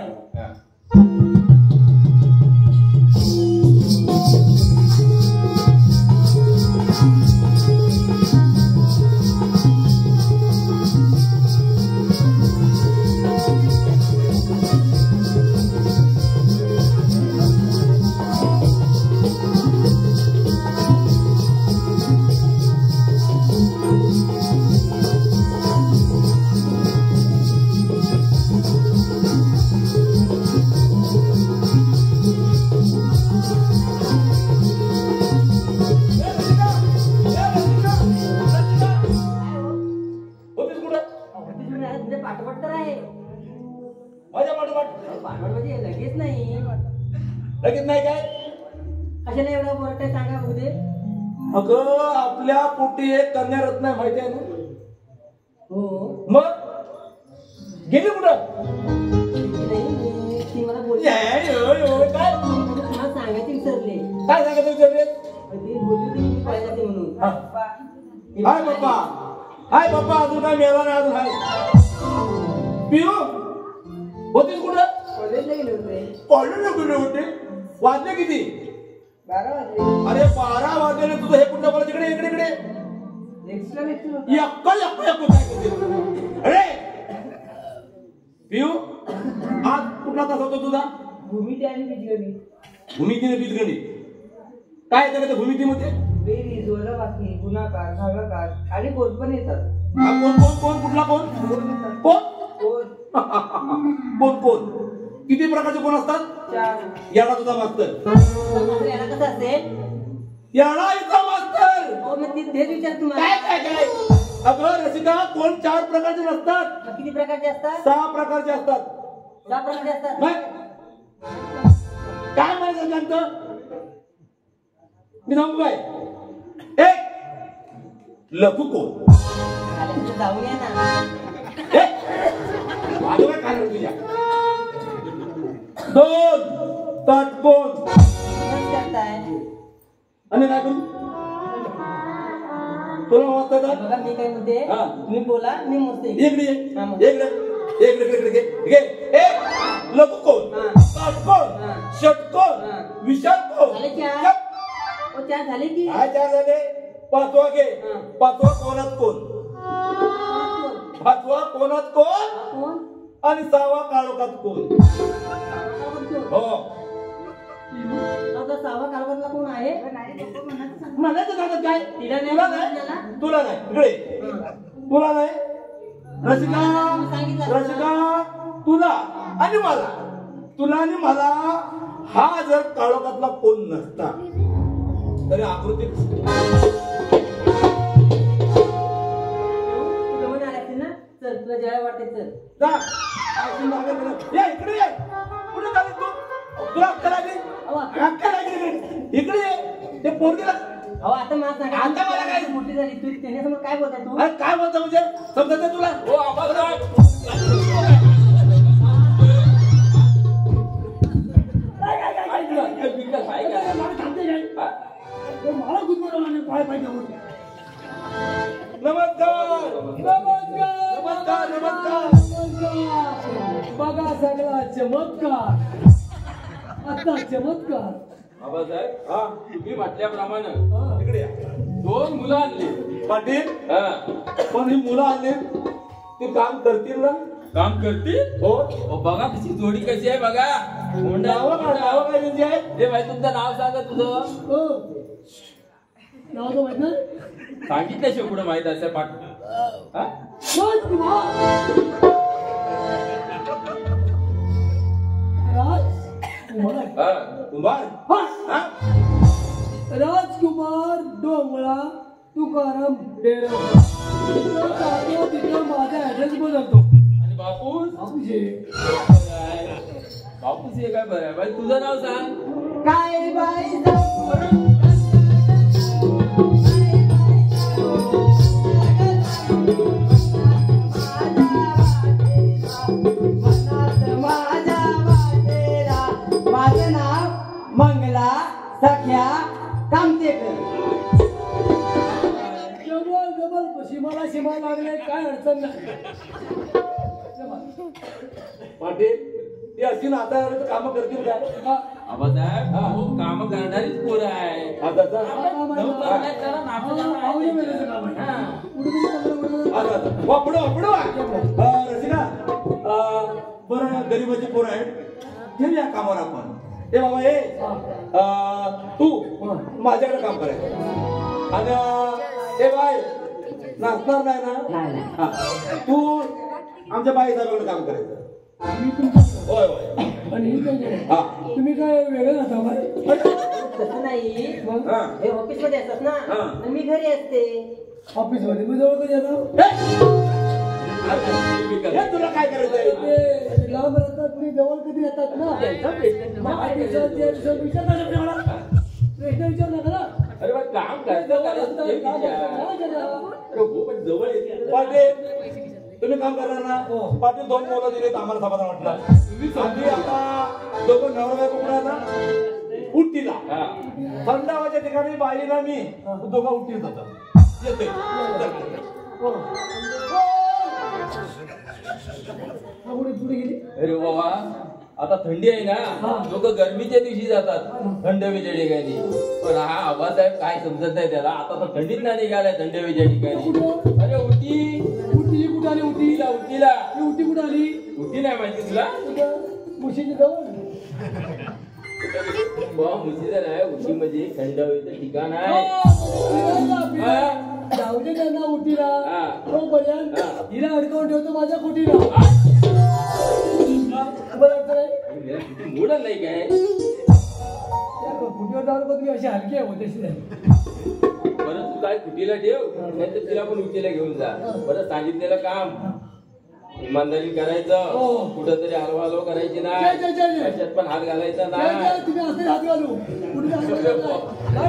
[SPEAKER 3] लगेच नाही काय
[SPEAKER 2] कशाला एवढं बोलत आहे सांगा बघू दे.
[SPEAKER 1] अगं आपल्या पोटी एक कन्या रत्न आहे माहिती आहे ना?
[SPEAKER 2] हो.
[SPEAKER 1] मग गेली कुठं?
[SPEAKER 2] ती मला बोलली.
[SPEAKER 1] काय
[SPEAKER 2] तुम्हाला सांगायचे विसरले.
[SPEAKER 1] काय सांगायचं विचारले?
[SPEAKER 2] ती बोलली होती मी पाहिजे जाते म्हणून.
[SPEAKER 1] हाय पप्पा हाय पप्पा अजून काय मिळाला नाही अजून. हाय पिऊ होतीस कुठं?
[SPEAKER 2] कॉलेजला गेले होते.
[SPEAKER 1] कॉलेजला गेले होते. वाजले किती?
[SPEAKER 2] 12 वाजले.
[SPEAKER 1] अरे 12 वाजले. तुझं हे कुठलं कॉलेज? इकडे इकडे इकडे
[SPEAKER 2] एक्स्ट्रा लेक्चर होतं.
[SPEAKER 1] अरे पिऊ आज कुठला तास होता तुझा?
[SPEAKER 2] भूमिती आणि बीजगणित.
[SPEAKER 1] भूमिती आणि बीजगणित काय येतं का त्या भूमितीमध्ये?
[SPEAKER 2] बेरीज, वजाबाकी, गुणाकार, भागाकार आणि कोण पण येतात.
[SPEAKER 1] हा, कोण कोण कोण कुठला कोण कोण कोण कोण किती प्रकारचे कोण असतात?
[SPEAKER 2] 4.
[SPEAKER 1] याला तुझा मास्तर
[SPEAKER 2] याला कसं असेल?
[SPEAKER 1] याला इथं मास्तर
[SPEAKER 2] हो मग तेच विचार तुम्हाला.
[SPEAKER 1] काय काय काय अगं रसिका कोण 4 प्रकारचे नसतात,
[SPEAKER 2] मग किती प्रकारचे असतात?
[SPEAKER 1] 6 प्रकारचे असतात.
[SPEAKER 2] 6 प्रकारचे असतात.
[SPEAKER 1] मग काय म्हणायचं त्यांचं? मी सांगू काय? एक लघु कोण
[SPEAKER 2] आले तर जाऊन या ना.
[SPEAKER 1] माझं काय कारण तुझ्या? 2 तटकोण
[SPEAKER 2] बस करताय.
[SPEAKER 1] आणि काय करू तुला वाटतं का?
[SPEAKER 2] बघा मी काय म्हणते,
[SPEAKER 1] हा.
[SPEAKER 2] तुम्ही बोला मी मोजते.
[SPEAKER 1] इकडे ये.
[SPEAKER 2] हा, मग.
[SPEAKER 1] इकडे घे. एक लघु कोण,
[SPEAKER 2] हा.
[SPEAKER 1] तटकोण,
[SPEAKER 2] हा.
[SPEAKER 1] षटकोण,
[SPEAKER 2] हा.
[SPEAKER 1] विशाल कोण.
[SPEAKER 2] झाले 4.
[SPEAKER 1] चप.
[SPEAKER 2] ओ 4 झाले की?
[SPEAKER 1] काय 4 झाले? 5वा घे.
[SPEAKER 2] हा.
[SPEAKER 1] 5वा कोणात कोण, 5वा कोणात कोण
[SPEAKER 2] कोण?
[SPEAKER 1] आणि 6वा काळोखात कोण. हो
[SPEAKER 2] आता 6वा कालवडला कोण आहे?
[SPEAKER 1] म्हणायचं झालं काय?
[SPEAKER 2] तिला नाही
[SPEAKER 1] तुला नाही,
[SPEAKER 2] म्हणायला?
[SPEAKER 1] तुला नाही इकडे तुला नाही
[SPEAKER 2] सांगितलं.
[SPEAKER 1] रसिका तुला आणि मला, तुला आणि मला हा जर काळोखातला कोण नसता तरी आकृती
[SPEAKER 2] जवळ आला असेल ना. चल तुला जेवायला वाटते चल.
[SPEAKER 1] जा. आधी मागे गेलं. ये इकडे ये. कुठे चालली तू? तुला अक्कल आली? अक्कल आली इकडे. इकडे ये. ते पोरगीला
[SPEAKER 2] अहो आता मला सांगा,
[SPEAKER 1] आता मला काय?
[SPEAKER 2] मोठी झाली तू त्याच्यासमोर काय बोलताय तू?
[SPEAKER 1] अरे काय बोलतो म्हणजे समजत तुला?
[SPEAKER 3] हो आबासाहेब
[SPEAKER 4] मला गुदमरवला पाय पाय घेऊन.
[SPEAKER 1] नमस्कार नमस्कार नमस्कार.
[SPEAKER 4] बघा सगळा चमत्कार, आता चमत्कार.
[SPEAKER 3] आबासाहेब
[SPEAKER 1] हा
[SPEAKER 3] तुम्ही म्हटल्याप्रमाणे
[SPEAKER 1] इकडे या.
[SPEAKER 3] 2 मुलं आणली.
[SPEAKER 1] पाटील
[SPEAKER 3] हा.
[SPEAKER 1] पण ही मुलं आली ते काम करतील ना?
[SPEAKER 3] काम करतील.
[SPEAKER 1] हो.
[SPEAKER 3] हो बघा कशी जोडी कशी आहे बघा.
[SPEAKER 1] नावं काय त्यांची आहेत?
[SPEAKER 3] हे भाई तुमचं नाव सांगा तुझं.
[SPEAKER 4] हो नाव तर माहित ना.
[SPEAKER 3] सांगितल्याशिवाय कुठं माहित असेल पाठ. हा?
[SPEAKER 4] राजकुमार, राजकुमार,
[SPEAKER 3] हा.
[SPEAKER 1] कुंभार.
[SPEAKER 4] हा.
[SPEAKER 1] हा?
[SPEAKER 4] राजकुमार डोंगळा तुकाराम डेरेकर. तिथं माझा ऍड्रेस बदलतो.
[SPEAKER 3] आणि बापूस
[SPEAKER 4] बापूजी,
[SPEAKER 3] बापूस हे काय बरं आहे बाई तुझं नाव सांग.
[SPEAKER 2] काय बाई माझं नाव मंगला सख्या कामतेकर.
[SPEAKER 4] जबल जबल सीमा लागले काय अडचण नाही.
[SPEAKER 1] पाटील ती अशी नाता काम करतील काय?
[SPEAKER 3] आबासाहेब हो काम करणारीच पोरं आहे.
[SPEAKER 1] आता जा. रसिका बरं गरीबाची पोरं आहेत हे या कामावर आपण. हे बाबा हे तू माझ्याकडे काम करायचं आणि हे बाय नाचणार नाही ना. हा. तू आमच्या बाई साहेबांकडे काम करायचं. होय होय.
[SPEAKER 4] आणि ही काय
[SPEAKER 1] हा.
[SPEAKER 4] तुम्ही काय वेगळं जाता काय?
[SPEAKER 2] तसं नाही.
[SPEAKER 1] हा.
[SPEAKER 2] हे ऑफिस मध्ये असतात ना
[SPEAKER 1] हा.
[SPEAKER 2] आणि मी घरी असते.
[SPEAKER 4] ऑफिस मध्ये मी जवळ कधी येतो.
[SPEAKER 1] हे तुला काय करायचंय?
[SPEAKER 4] ते लांब राहतात मी जवळ कधी येतात ना. प्रश्न विचार नका ना.
[SPEAKER 3] अरे बा काम करायचं करायचं ते विचार.
[SPEAKER 1] जवळ येते. पाटील तुम्ही काम करणार ना? पाटील 2 मुलं दिलेत आम्हाला समाधान वाटलं. आधी आता दोघं नवरा बायको कुठे आहे ना? उट्टीला.
[SPEAKER 3] हा.
[SPEAKER 1] थंडावाच्या ठिकाणी बाईला मी दोघं उट्टीत होतो. येते
[SPEAKER 4] पुढे गेली.
[SPEAKER 3] अरे बाबा आता थंडी आहे ना लोक गरमीच्या दिवशी जातात थंड हवेच्या ठिकाणी. पण हा आबासाहेब काय समजत नाही त्याला. आता तर थंडीत नाही निघालाय थंड हवेच्या ठिकाणी. अरे उटी
[SPEAKER 4] उटी कुठे आली? उटी
[SPEAKER 3] उटीला
[SPEAKER 4] उटी कुठे आली?
[SPEAKER 3] उटी नाही माहिती तुला?
[SPEAKER 4] मुशीची जवळ
[SPEAKER 3] उशी म्हणजे थंड हवेचं ठिकाण आहे.
[SPEAKER 4] जाऊ दे त्यांना उटीला. हो पर्यंत हिला अडकवून ठेवतो माझ्या कुटीला.
[SPEAKER 3] मूड नाही काय
[SPEAKER 4] कुटीवर जाऊन तुम्ही अशी हलकी आहे होते
[SPEAKER 3] बरं तू काय कुटीला ठेव नाही तर तिला पण उटीला घेऊन जा. बरं सांगितलेलं काम इमानदारी करायचं. कुठं तरी हलवा हलव करायची नाही. त्याच्यात पण हात घालायचा नाही.
[SPEAKER 4] तुम्ही असं हात घालू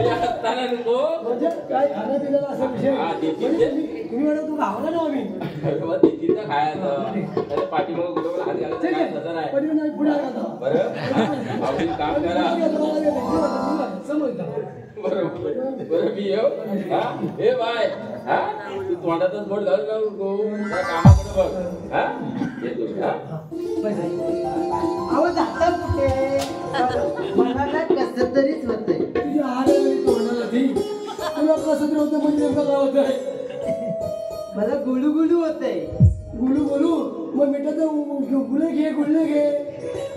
[SPEAKER 3] हाताला नको
[SPEAKER 4] म्हणजे काय खाणं पिण्याला असा विषय तुम्ही म्हणा तू गावाला ना आम्ही
[SPEAKER 3] देतील ना खायचं पाठीमागं कुठं पण हात घालायचं तसं नाही.
[SPEAKER 4] पुढे
[SPEAKER 3] बरं आवडील काम करा.
[SPEAKER 4] समजता
[SPEAKER 3] बरोबर बरं मी येऊ. हा हे बाय हा तू तोंडातच बोट घाल का त्या कामाकडे बघ. हा येतो.
[SPEAKER 2] अहो जाता कुठे मला कसं तरीच होतंय.
[SPEAKER 4] तुझी आले तोंडाला ती तुला कसं तरी होतं म्हणजे नेमकं काय होतंय.
[SPEAKER 2] मला गुलू गुलू होतंय.
[SPEAKER 4] गुलू बोलू मग मिठाचं गुळणे घे.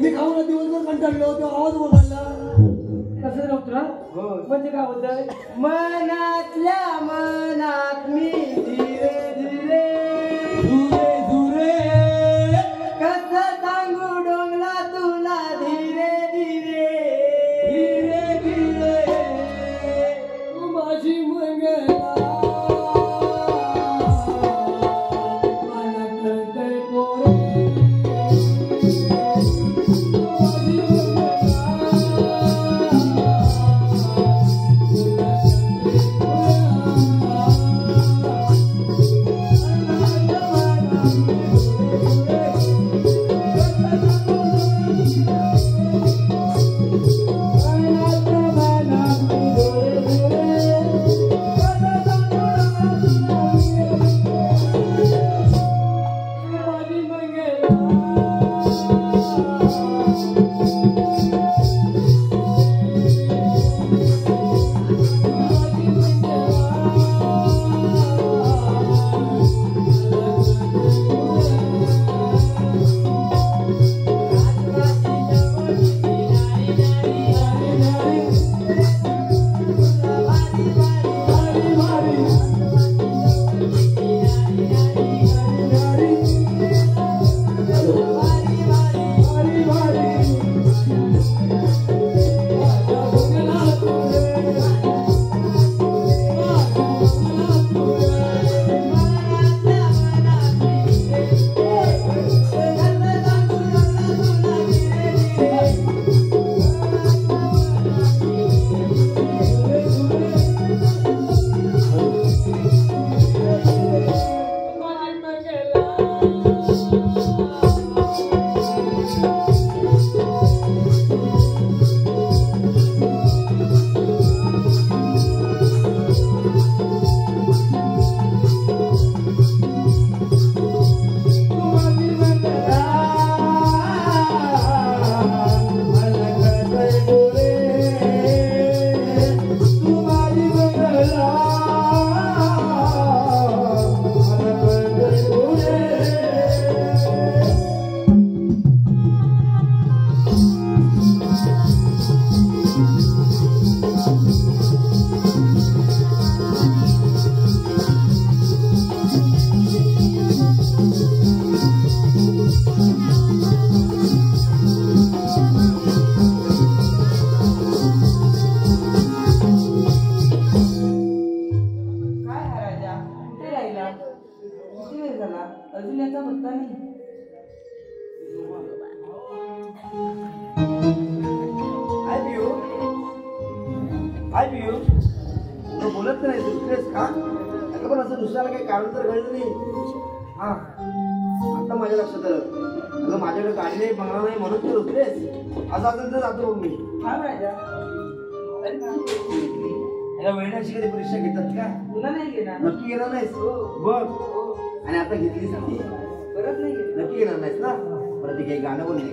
[SPEAKER 4] मी खाऊन दिवसभर कंटाळलो तो आवाज बोलायला कसं राहतो म्हणजे काय होतंय.
[SPEAKER 2] मनातल्या मनात मी धीरे धीरे
[SPEAKER 1] धुरे
[SPEAKER 2] कसं सांगू डोंगला तुला धीरे धीरे
[SPEAKER 4] तू माझी मंगला मला कळतंय पोरे.
[SPEAKER 2] अजून याचा पत्ता नाही.
[SPEAKER 5] हाय पियू तू बोलत नाही दुसरेस का अगं पण असं दुसऱ्याला काही कारण तर कळलं नाही. हा आता माझ्या लक्षात आलं. अगं माझ्याकडे गाडी नाही बंगला नाही म्हणून तर दुसरेस असं असेल तर जातो मी.
[SPEAKER 2] काय म्हणायच्या
[SPEAKER 5] या महिन्याची कधी परीक्षा घेतात का?
[SPEAKER 2] तुला नाही घेणार.
[SPEAKER 5] नक्की घेणार नाहीस बघ. आणि आता घेतलीस ना ती
[SPEAKER 2] परत नाही घेणार.
[SPEAKER 5] नक्की घेणार नाहीस ना. परत ती काही गाणं पण नाही.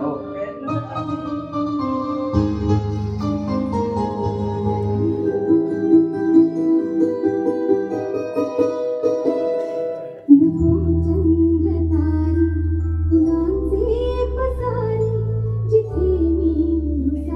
[SPEAKER 5] हो
[SPEAKER 6] फुलांचे पसारी जिथे मी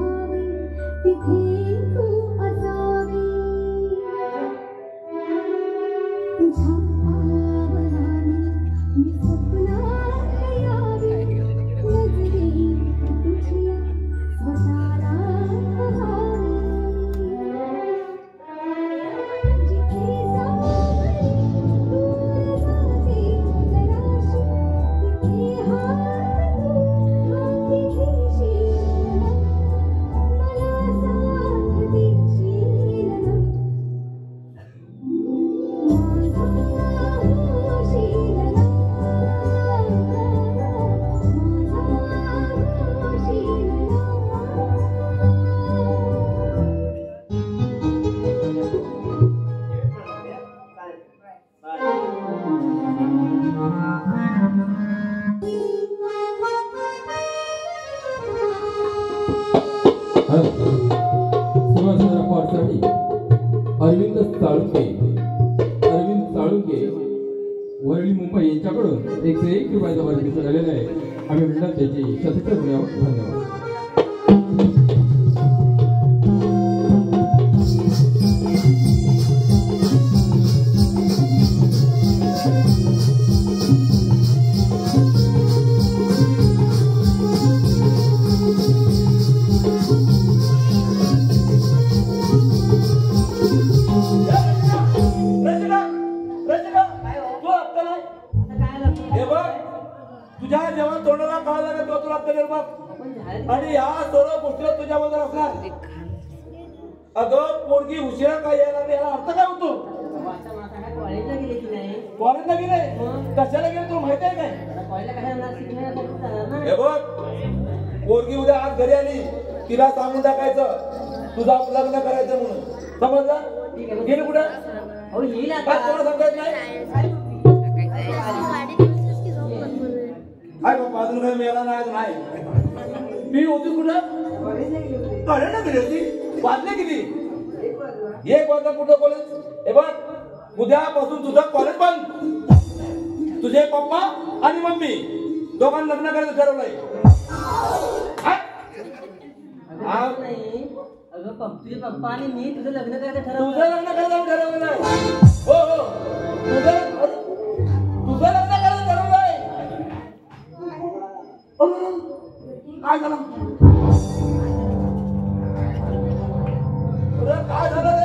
[SPEAKER 3] मैदानावर दिसून आलेले आहे. आम्ही म्हणणार त्याची शतक धन्यवाद.
[SPEAKER 1] तुझ्या जेव्हा तोंडाला काळ लागेल तेव्हा तुला अक्कल येईल बघ. आणि या सर्व गोष्टीला तुझ्या बरोबर असणार. अगं पोरगी उशिरा काय यायला लागली याला अर्थ काय होतो?
[SPEAKER 2] कॉलेजला गेले की नाही?
[SPEAKER 1] कॉलेजला गेले कशाला गेले तुला माहिती आहे काय?
[SPEAKER 2] कॉलेजला कशाला शिकण्याला
[SPEAKER 1] हे बघ पोरगी उद्या आज घरी आली तिला सांगून टाकायचं तुझा लग्न करायचं म्हणून समजलं. गेले कुठं
[SPEAKER 2] हो येईल
[SPEAKER 1] काय कोणाला सांगायचं नाही. काय बाप्पा अजून काही मिळाला नाही. मी होती कुठं कळलं गेली होती. वाजले किती? 1 वाजता कुठं कॉलेज. हे बघ उद्यापासून तुझं कॉलेज बंद. तुझे पप्पा आणि मम्मी दोघांना लग्न करायचं ठरवलंय.
[SPEAKER 2] तुझे पप्पा आणि मी तुझं लग्न करायचं
[SPEAKER 1] तुझं
[SPEAKER 2] ठरवलं.
[SPEAKER 1] लग्न करायचं ठरवलंय. हो हो तुझं लग्न करायचं ठरवलंय. काय झालं? काय झालं रे?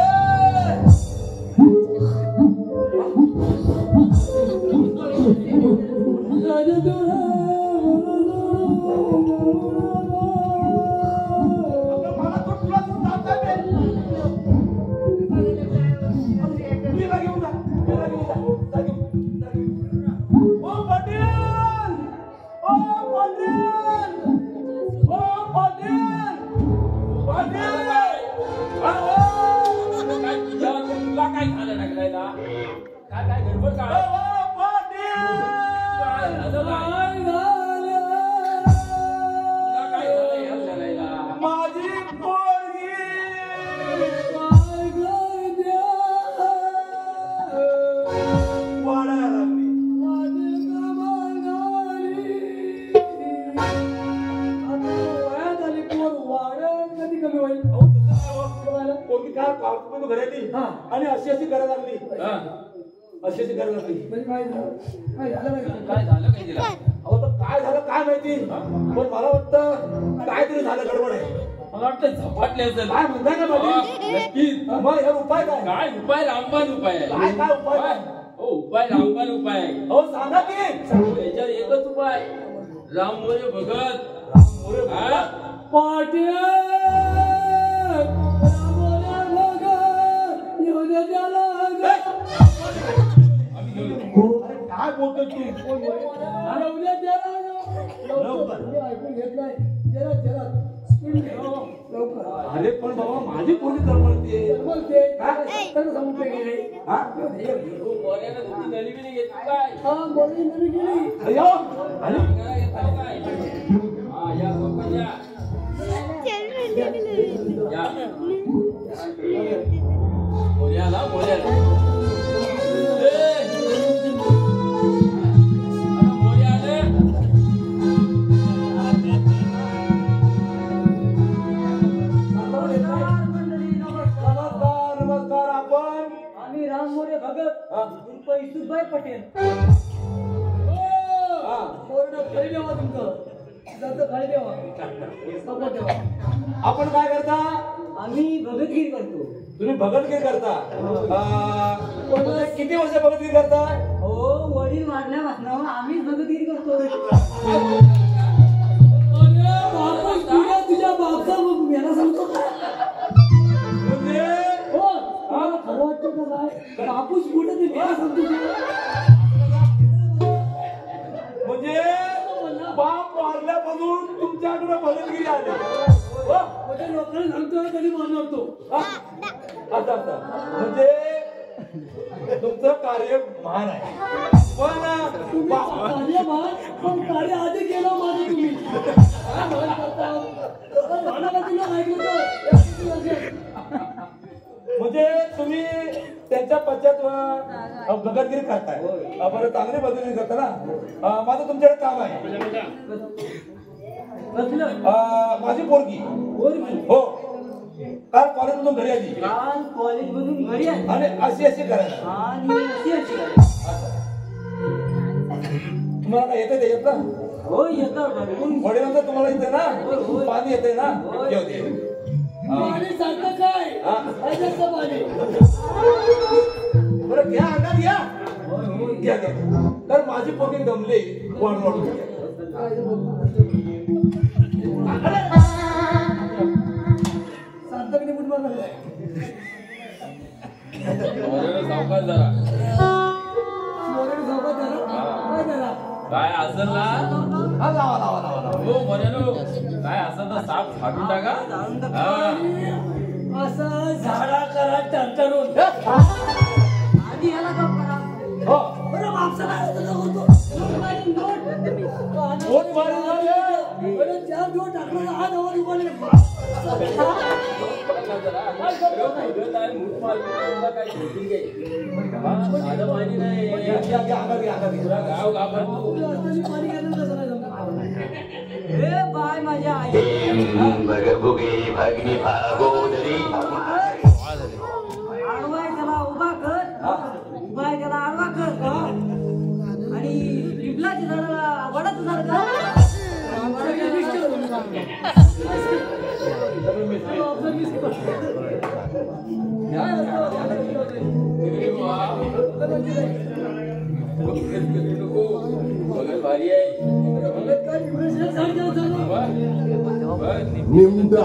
[SPEAKER 1] आणि अशी अशी करायला लागली. अशी अशी करायला लागली.
[SPEAKER 3] काय झालं काय तिला?
[SPEAKER 1] अहो तर काय झालं काय माहिती. पण मला वाटतं काहीतरी झालं गडबड आहे.
[SPEAKER 3] मला वाटतं झपाटले असेल.
[SPEAKER 1] काय म्हणताय का माझी?
[SPEAKER 3] नक्कीच.
[SPEAKER 1] मग यार उपाय काय?
[SPEAKER 3] काय उपाय? रामबाण उपाय आहे.
[SPEAKER 1] काय काय उपाय?
[SPEAKER 3] हो उपाय रामबाण उपाय आहे.
[SPEAKER 1] हो सांगा की.
[SPEAKER 3] याच्यावर एकच उपाय. राम मोरे भगत. हा?
[SPEAKER 4] पाटील
[SPEAKER 1] काय बोलतोय तू?
[SPEAKER 4] ऐकून घेत नाही. जरा जरा
[SPEAKER 1] अरे पण बाबा माझी पोरगी तळमळते.
[SPEAKER 4] सांगून गेले.
[SPEAKER 3] मोऱ्याला तुमची नली बिली घेतली काय?
[SPEAKER 4] हा बोलली नवी गेली.
[SPEAKER 1] अय्यो आणि
[SPEAKER 3] हा या सोबत या. या. मोऱ्याला मोऱ्याला
[SPEAKER 2] राम मोरे भगत पैसूबाई पटेल.
[SPEAKER 1] आपण काय करता?
[SPEAKER 2] आम्ही भगतगिरी करतो.
[SPEAKER 1] तुम्ही भगतगिरी करता. किती वर्ष भगतगिरी करता?
[SPEAKER 2] हो वडील वाढल्यापासून आम्हीच भगतगिरी करतो.
[SPEAKER 4] तुझ्या बापचा मेला सांगतो का?
[SPEAKER 1] म्हणजे
[SPEAKER 4] खरं वाटतं का काय? कापूस कुठे ते मेला सांगतो
[SPEAKER 1] म्हणजे बाप वाढल्यापासून तुमच्याकडे भगतगिरी आली.
[SPEAKER 4] लोकांना सांगतो कधी मानवतो.
[SPEAKER 1] आता म्हणजे तुमचं कार्य महान आहे.
[SPEAKER 4] पण कार्य आधी केलं माझं तुम्ही.
[SPEAKER 1] म्हणजे तुम्ही त्यांच्या पश्चात भगतगिरी करताय. बरं, चांगली भगतगिरी करता ना. माझं तुमच्याकडे काम आहे. माझी पोरगी हो काल कॉलेजमधून घरी आली.
[SPEAKER 2] काल कॉलेजमधून घरी आली
[SPEAKER 1] आणि अशी अशी करायला.
[SPEAKER 2] आणि अशी अशी करायला.
[SPEAKER 1] तुम्हाला काय येतं त्याच्यात ना?
[SPEAKER 2] हो येतं भरपूर.
[SPEAKER 1] वडिलांचं तुम्हाला येते ना? पाणी येते ना? येते.
[SPEAKER 4] पाणी सांगतं काय
[SPEAKER 1] हा.
[SPEAKER 4] अजून पाणी
[SPEAKER 1] बरं घ्या अंगात घ्या. घ्या घ्या. तर माझी पोरगी दमली वाढून वाढून घ्या.
[SPEAKER 4] सांगतं की मुठभर लागलाय.
[SPEAKER 3] सावकाश जरा
[SPEAKER 4] मोरेने झोपत झाला काय झाला
[SPEAKER 3] काय असेल ना.
[SPEAKER 1] हा, लावा लावा लावा लावा.
[SPEAKER 3] हो मरेलो काय असेल तर साप फाटून टाका. हा.
[SPEAKER 4] असं झाडा करा टरटरून
[SPEAKER 2] आधी याला काम करा.
[SPEAKER 1] हो
[SPEAKER 4] बरं बापसाला होतो
[SPEAKER 1] कोण मारून झाले?
[SPEAKER 4] बरं 4 दिवस टाकलं आज आवाज उघडले
[SPEAKER 1] घ्या, घ्या, अंगात घ्या, अंगात घ्या.
[SPEAKER 3] गाव गाभा
[SPEAKER 4] पाणी घालून कसं नाही जमणार.
[SPEAKER 2] ए बाय माझ्या आई
[SPEAKER 6] भगभुगे भगनी भागोदरी
[SPEAKER 2] आडवाय त्याला उभा कर. उभा त्याला आडवा कर. आणि बिबलाच्या झाडाला वडाचं झाड का
[SPEAKER 3] भारी आहे.
[SPEAKER 7] Nimda,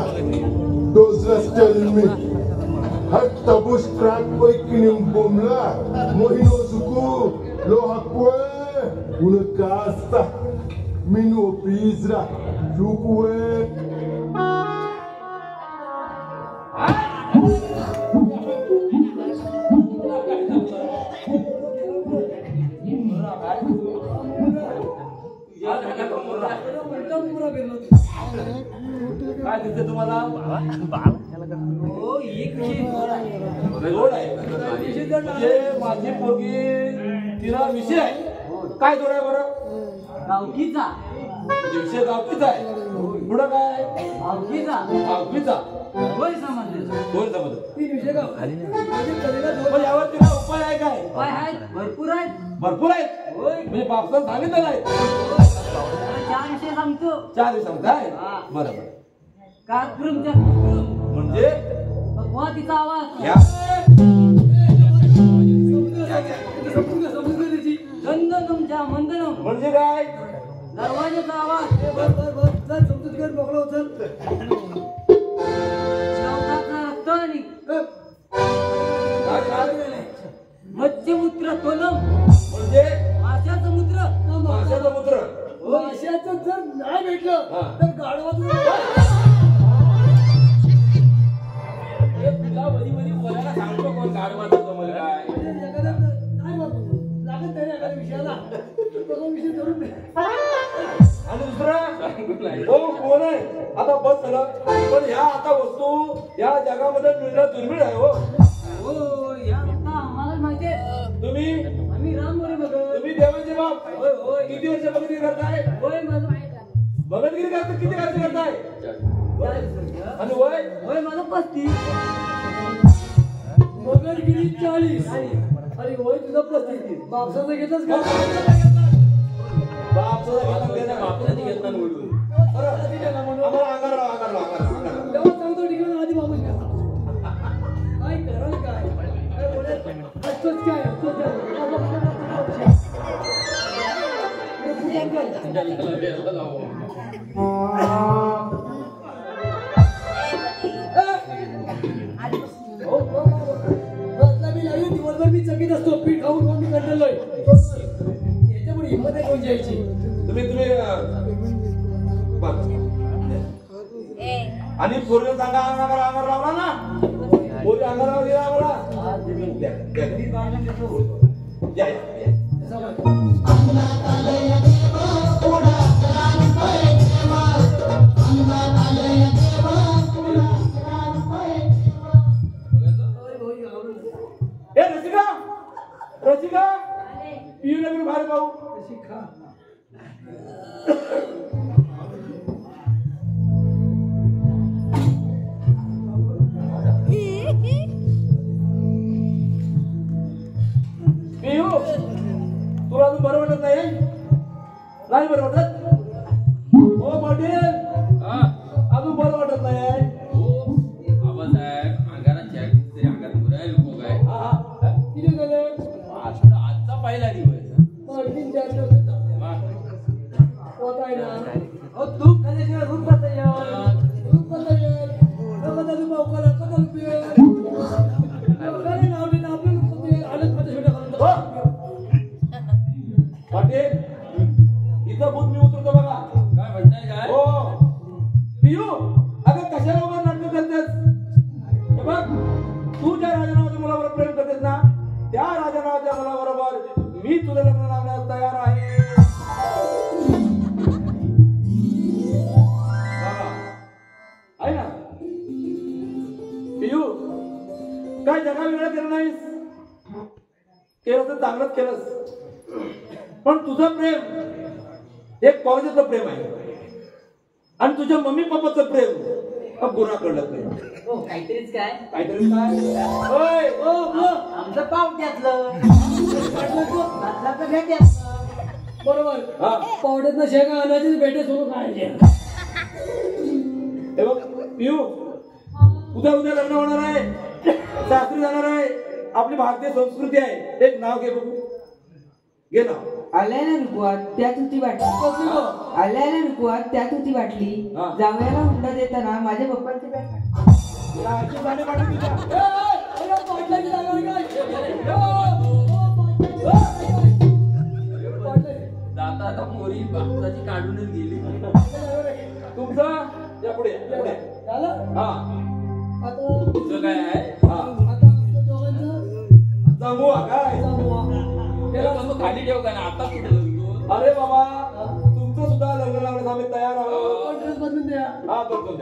[SPEAKER 7] those that tell me, hatta bush crack oikinim bumla, mohino suku, lo hakwe, una casta, mino pizra, lukwe.
[SPEAKER 1] काय दिसते तुम्हाला?
[SPEAKER 2] हो एक
[SPEAKER 1] जोड आहे. म्हणजे माझी पोरगी तिला विषय आहे. काय जोड आहे बरं?
[SPEAKER 2] गावकीचा
[SPEAKER 1] म्हणजे विषय गावकीचा आहे. पुढं काय?
[SPEAKER 2] गावकीचा
[SPEAKER 1] गावकीचा
[SPEAKER 2] होय समजलं.
[SPEAKER 1] दोन समज.
[SPEAKER 4] तीन विषय का
[SPEAKER 1] पण यावर तिला उपाय आहे काय?
[SPEAKER 2] उपाय आहेत भरपूर आहेत.
[SPEAKER 1] भरपूर आहेत.
[SPEAKER 2] होय
[SPEAKER 1] म्हणजे बापसानं सांगितलं नाही.
[SPEAKER 2] 4 विषय सांगतो.
[SPEAKER 1] 4 सांगताय.
[SPEAKER 2] हा.
[SPEAKER 1] बरोबर.
[SPEAKER 2] काकुरुमच्या
[SPEAKER 1] म्हणजे
[SPEAKER 2] भगवतीचा आवाज
[SPEAKER 1] घ्या.
[SPEAKER 2] गंधनमच्या मंदनम
[SPEAKER 1] म्हणजे काय?
[SPEAKER 2] दरवाजाचा आवाज
[SPEAKER 4] समजूत कर मोकळा उचल
[SPEAKER 2] शब्दाचा रक्त आणि
[SPEAKER 1] काय?
[SPEAKER 2] मत्स्यमूत्र तोलम
[SPEAKER 1] म्हणजे
[SPEAKER 2] माशाचं मूत्र
[SPEAKER 1] माशाचं मूत्र.
[SPEAKER 4] माशाचं जर नाही भेटलं
[SPEAKER 1] हा.
[SPEAKER 4] तर गाढवाचं
[SPEAKER 3] तुला मधी मधी बोलायला सांगतो कोण गाडवाचा तो मला काय.
[SPEAKER 4] एखाद्या नाही बाबू लागत नाही एखाद्या विषयाला तो विषय धरून
[SPEAKER 1] आणि दुसरं हो कोण आहे? आता बस झालं. पण ह्या आता वस्तू या जगामध्ये मिळणं दुर्मिळ आहे. हो
[SPEAKER 2] हो या आता आम्हाला माहिती आहे.
[SPEAKER 1] तुम्ही
[SPEAKER 2] आम्ही राम बरे बघत
[SPEAKER 1] तुम्ही देवांचे बाप.
[SPEAKER 2] होय होय
[SPEAKER 1] किती वर्ष भगतगिरी करताय?
[SPEAKER 2] होय माझं माहिती आहे.
[SPEAKER 1] भगतगिरी करता किती वर्ष करताय?
[SPEAKER 2] 40 वर्ष.
[SPEAKER 1] आणि वय
[SPEAKER 2] होय माझं 35.
[SPEAKER 4] मगरगिरी 40 अरे होय तुझा 35 बापसाचं घेतलंच का
[SPEAKER 1] बापचं
[SPEAKER 3] बापसाने घेतला निवडून.
[SPEAKER 1] आम्हाला अंगार लावा, अंगार लावा, अंगार लावा, अंगार लावा.
[SPEAKER 4] तेव्हा सांगतो ठिकाण आधी बाबूच काय कराल काय काय बोलायचं असतोच काय असतोच मी लागली दिवसभर मी चकीत असतो पीठ खाऊन खाऊन मी कंटाळलोय याच्यामुळे हिंमत आहे कोण जायची
[SPEAKER 1] तुम्ही बस. आणि पूर्वी सांगा अंगावर अंगार लावला ना. पूर्वी अंगारावर गेला आम्हाला. द्या, द्या. या, या, या. रसिका पिऊ लागून बाहेर पाहू
[SPEAKER 4] तशी खा
[SPEAKER 1] पिऊ तुला अजून बरं वाटत नाही नाही बरं वाटत हो पाटील अजून बरं वाटत नाही
[SPEAKER 4] किती झालं
[SPEAKER 3] आजचा पहिला दिवस
[SPEAKER 4] आणखीन 4 दिवस होत आहे ना
[SPEAKER 2] तू खाल्ल्याशिवाय रूप करता येईल
[SPEAKER 4] रूप कसं येईल कदा तू पावकाला कदा रुपये काय नाव देणं आपलं रूप कसं येईल आलंच मध्ये छोट्या
[SPEAKER 1] पाटील इथं बुद्ध मी उतरतो बघा
[SPEAKER 3] काय म्हणताय काय
[SPEAKER 1] हो पिऊ अगं कशाला उभं नाटक करतेस हे बघ तू ज्या राजनावाच्या मुलावर प्रेम करतेस ना त्या राजनावाच्या मुलाबरोबर मी तुला लग्न लावण्यास तयार आहे बघा आहे ना पिऊ काय जगा वेगळं केलं नाहीस केलं तर चांगलंच केलंस पण तुझं प्रेम एक कॉलेजातलं प्रेम आहे आणि तुझ्या मम्मी पप्पाचं प्रेम गुराकडलं प्रेम
[SPEAKER 2] हो काहीतरीच काय
[SPEAKER 1] काहीतरी काय
[SPEAKER 2] आमचं पावट्यातलं
[SPEAKER 4] बरोबर
[SPEAKER 1] हा
[SPEAKER 4] पावड्यात शेंगा आणायचे भेटे सोडून खायचे
[SPEAKER 1] हे बघ पिऊ उद्या लग्न होणार आहे सासरी जाणार आहे आपली भारतीय संस्कृती आहे एक नाव घे बघू घे नाव
[SPEAKER 8] आल्या ना रुपवात त्यात होती बाटली आल्या ना रुपवात त्यात होती बाटली
[SPEAKER 1] हा.
[SPEAKER 8] जावयाला हुंडा देताना माझ्या पप्पांचे
[SPEAKER 1] याची गाणी पाठी तुझ्या
[SPEAKER 3] जाता आता पोरी बापसाची काढूनच गेली
[SPEAKER 1] तुमचा या पुढे या पुढे
[SPEAKER 4] झालं
[SPEAKER 1] हा
[SPEAKER 4] आता
[SPEAKER 3] तुझं काय आहे
[SPEAKER 1] हा
[SPEAKER 4] आता आमच्या दोघांचं
[SPEAKER 1] जमवा काय
[SPEAKER 3] त्याला मग खाली ठेव का ना आता कुठे जातो
[SPEAKER 1] अरे बाबा तुमचं सुद्धा लग्न लावण्यास आम्ही तयार आहोत
[SPEAKER 4] ड्रेस बदलून द्या
[SPEAKER 1] हा बघतो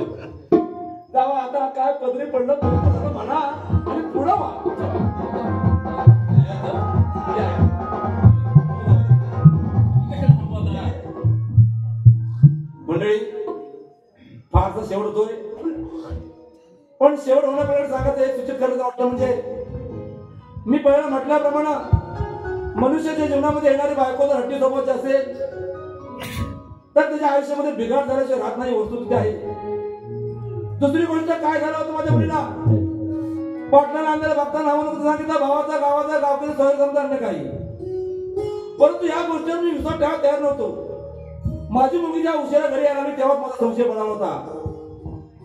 [SPEAKER 1] जावा आता काय पदरी पडलं तर म्हणा आणि पुढं व्हा मंडळी फारसा शेवट होतोय पण शेवट होण्यापर्यंत सांगायचं हे सूचित करायचं वाटतं म्हणजे मी पहिला म्हटल्याप्रमाणे मनुष्याच्या जीवनामध्ये येणारी बायको जर हट्टी सोबत असेल तर त्याच्या आयुष्यामध्ये बिघाड झाल्याशिवाय राहत नाही वस्तुस्थिती आहे दुसरी गोष्ट काय झालं होतं माझ्या मुलीला पाटलाला आणलेला बघताना आम्हाला सांगितलं भावाचा गावाचा गावकरी सहज समजा काही परंतु या गोष्टीवर मी विश्वास ठेवायला तयार नव्हतो माझी मुलगी ज्या उशिरा घरी आला मी तेव्हाच माझा संशय पडला होता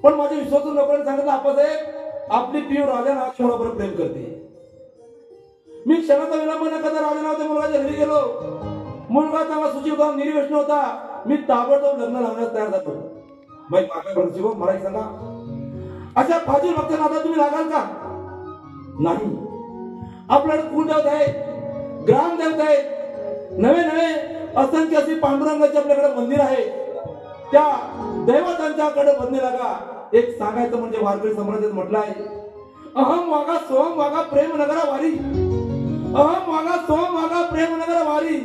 [SPEAKER 1] पण माझ्या विश्वासून लोकांनी सांगितलं आपासाहेब आपली पिऊ राजा नावाच्या मुलाबरोबर प्रेम करते मी क्षणाचा विलंब न करता राजा नावाच्या मुलाच्या घरी गेलो मुलगा चांगला सुची होता निर्व्यसन होता मी ताबडतोब लग्न लावण्यास तयार झालो बाई मागं मला एक सांगा अशा फाजील भक्तांना आता तुम्ही लागाल का नाही आपल्याकडे कुलदेवत आहे ग्रामदेवत आहे नवे नवे असंख्य अशी पांडुरंगाचे आपल्याकडे मंदिर आहे त्या दैवतांच्याकडे बंदी लागा एक सांगायचं म्हणजे वारकरी संप्रदायात म्हटलं आहे अहम वागा सोहम वागा प्रेम नगरा वारी अहम वागा सोहम वागा प्रेम नगरा वारी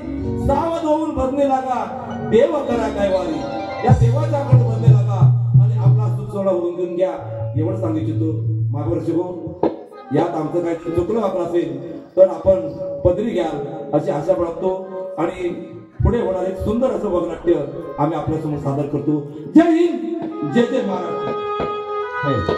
[SPEAKER 1] सावध होऊन बंदी लागा देव करा काय वारी या देवाच्याकडे बंदी लागा आणि आपला सुख सोहळा होऊन घेऊन घ्या एवढं सांगू इच्छितो मागवर शिकू यात आमचं काय चुकलं वापर असेल तर आपण पदरी घ्याल अशी आशा बाळगतो आणि पुढे होणार एक सुंदर असं वगनाट्य आम्ही आपल्या समोर सादर करतो जय हिंद जय जय महाराष्ट्र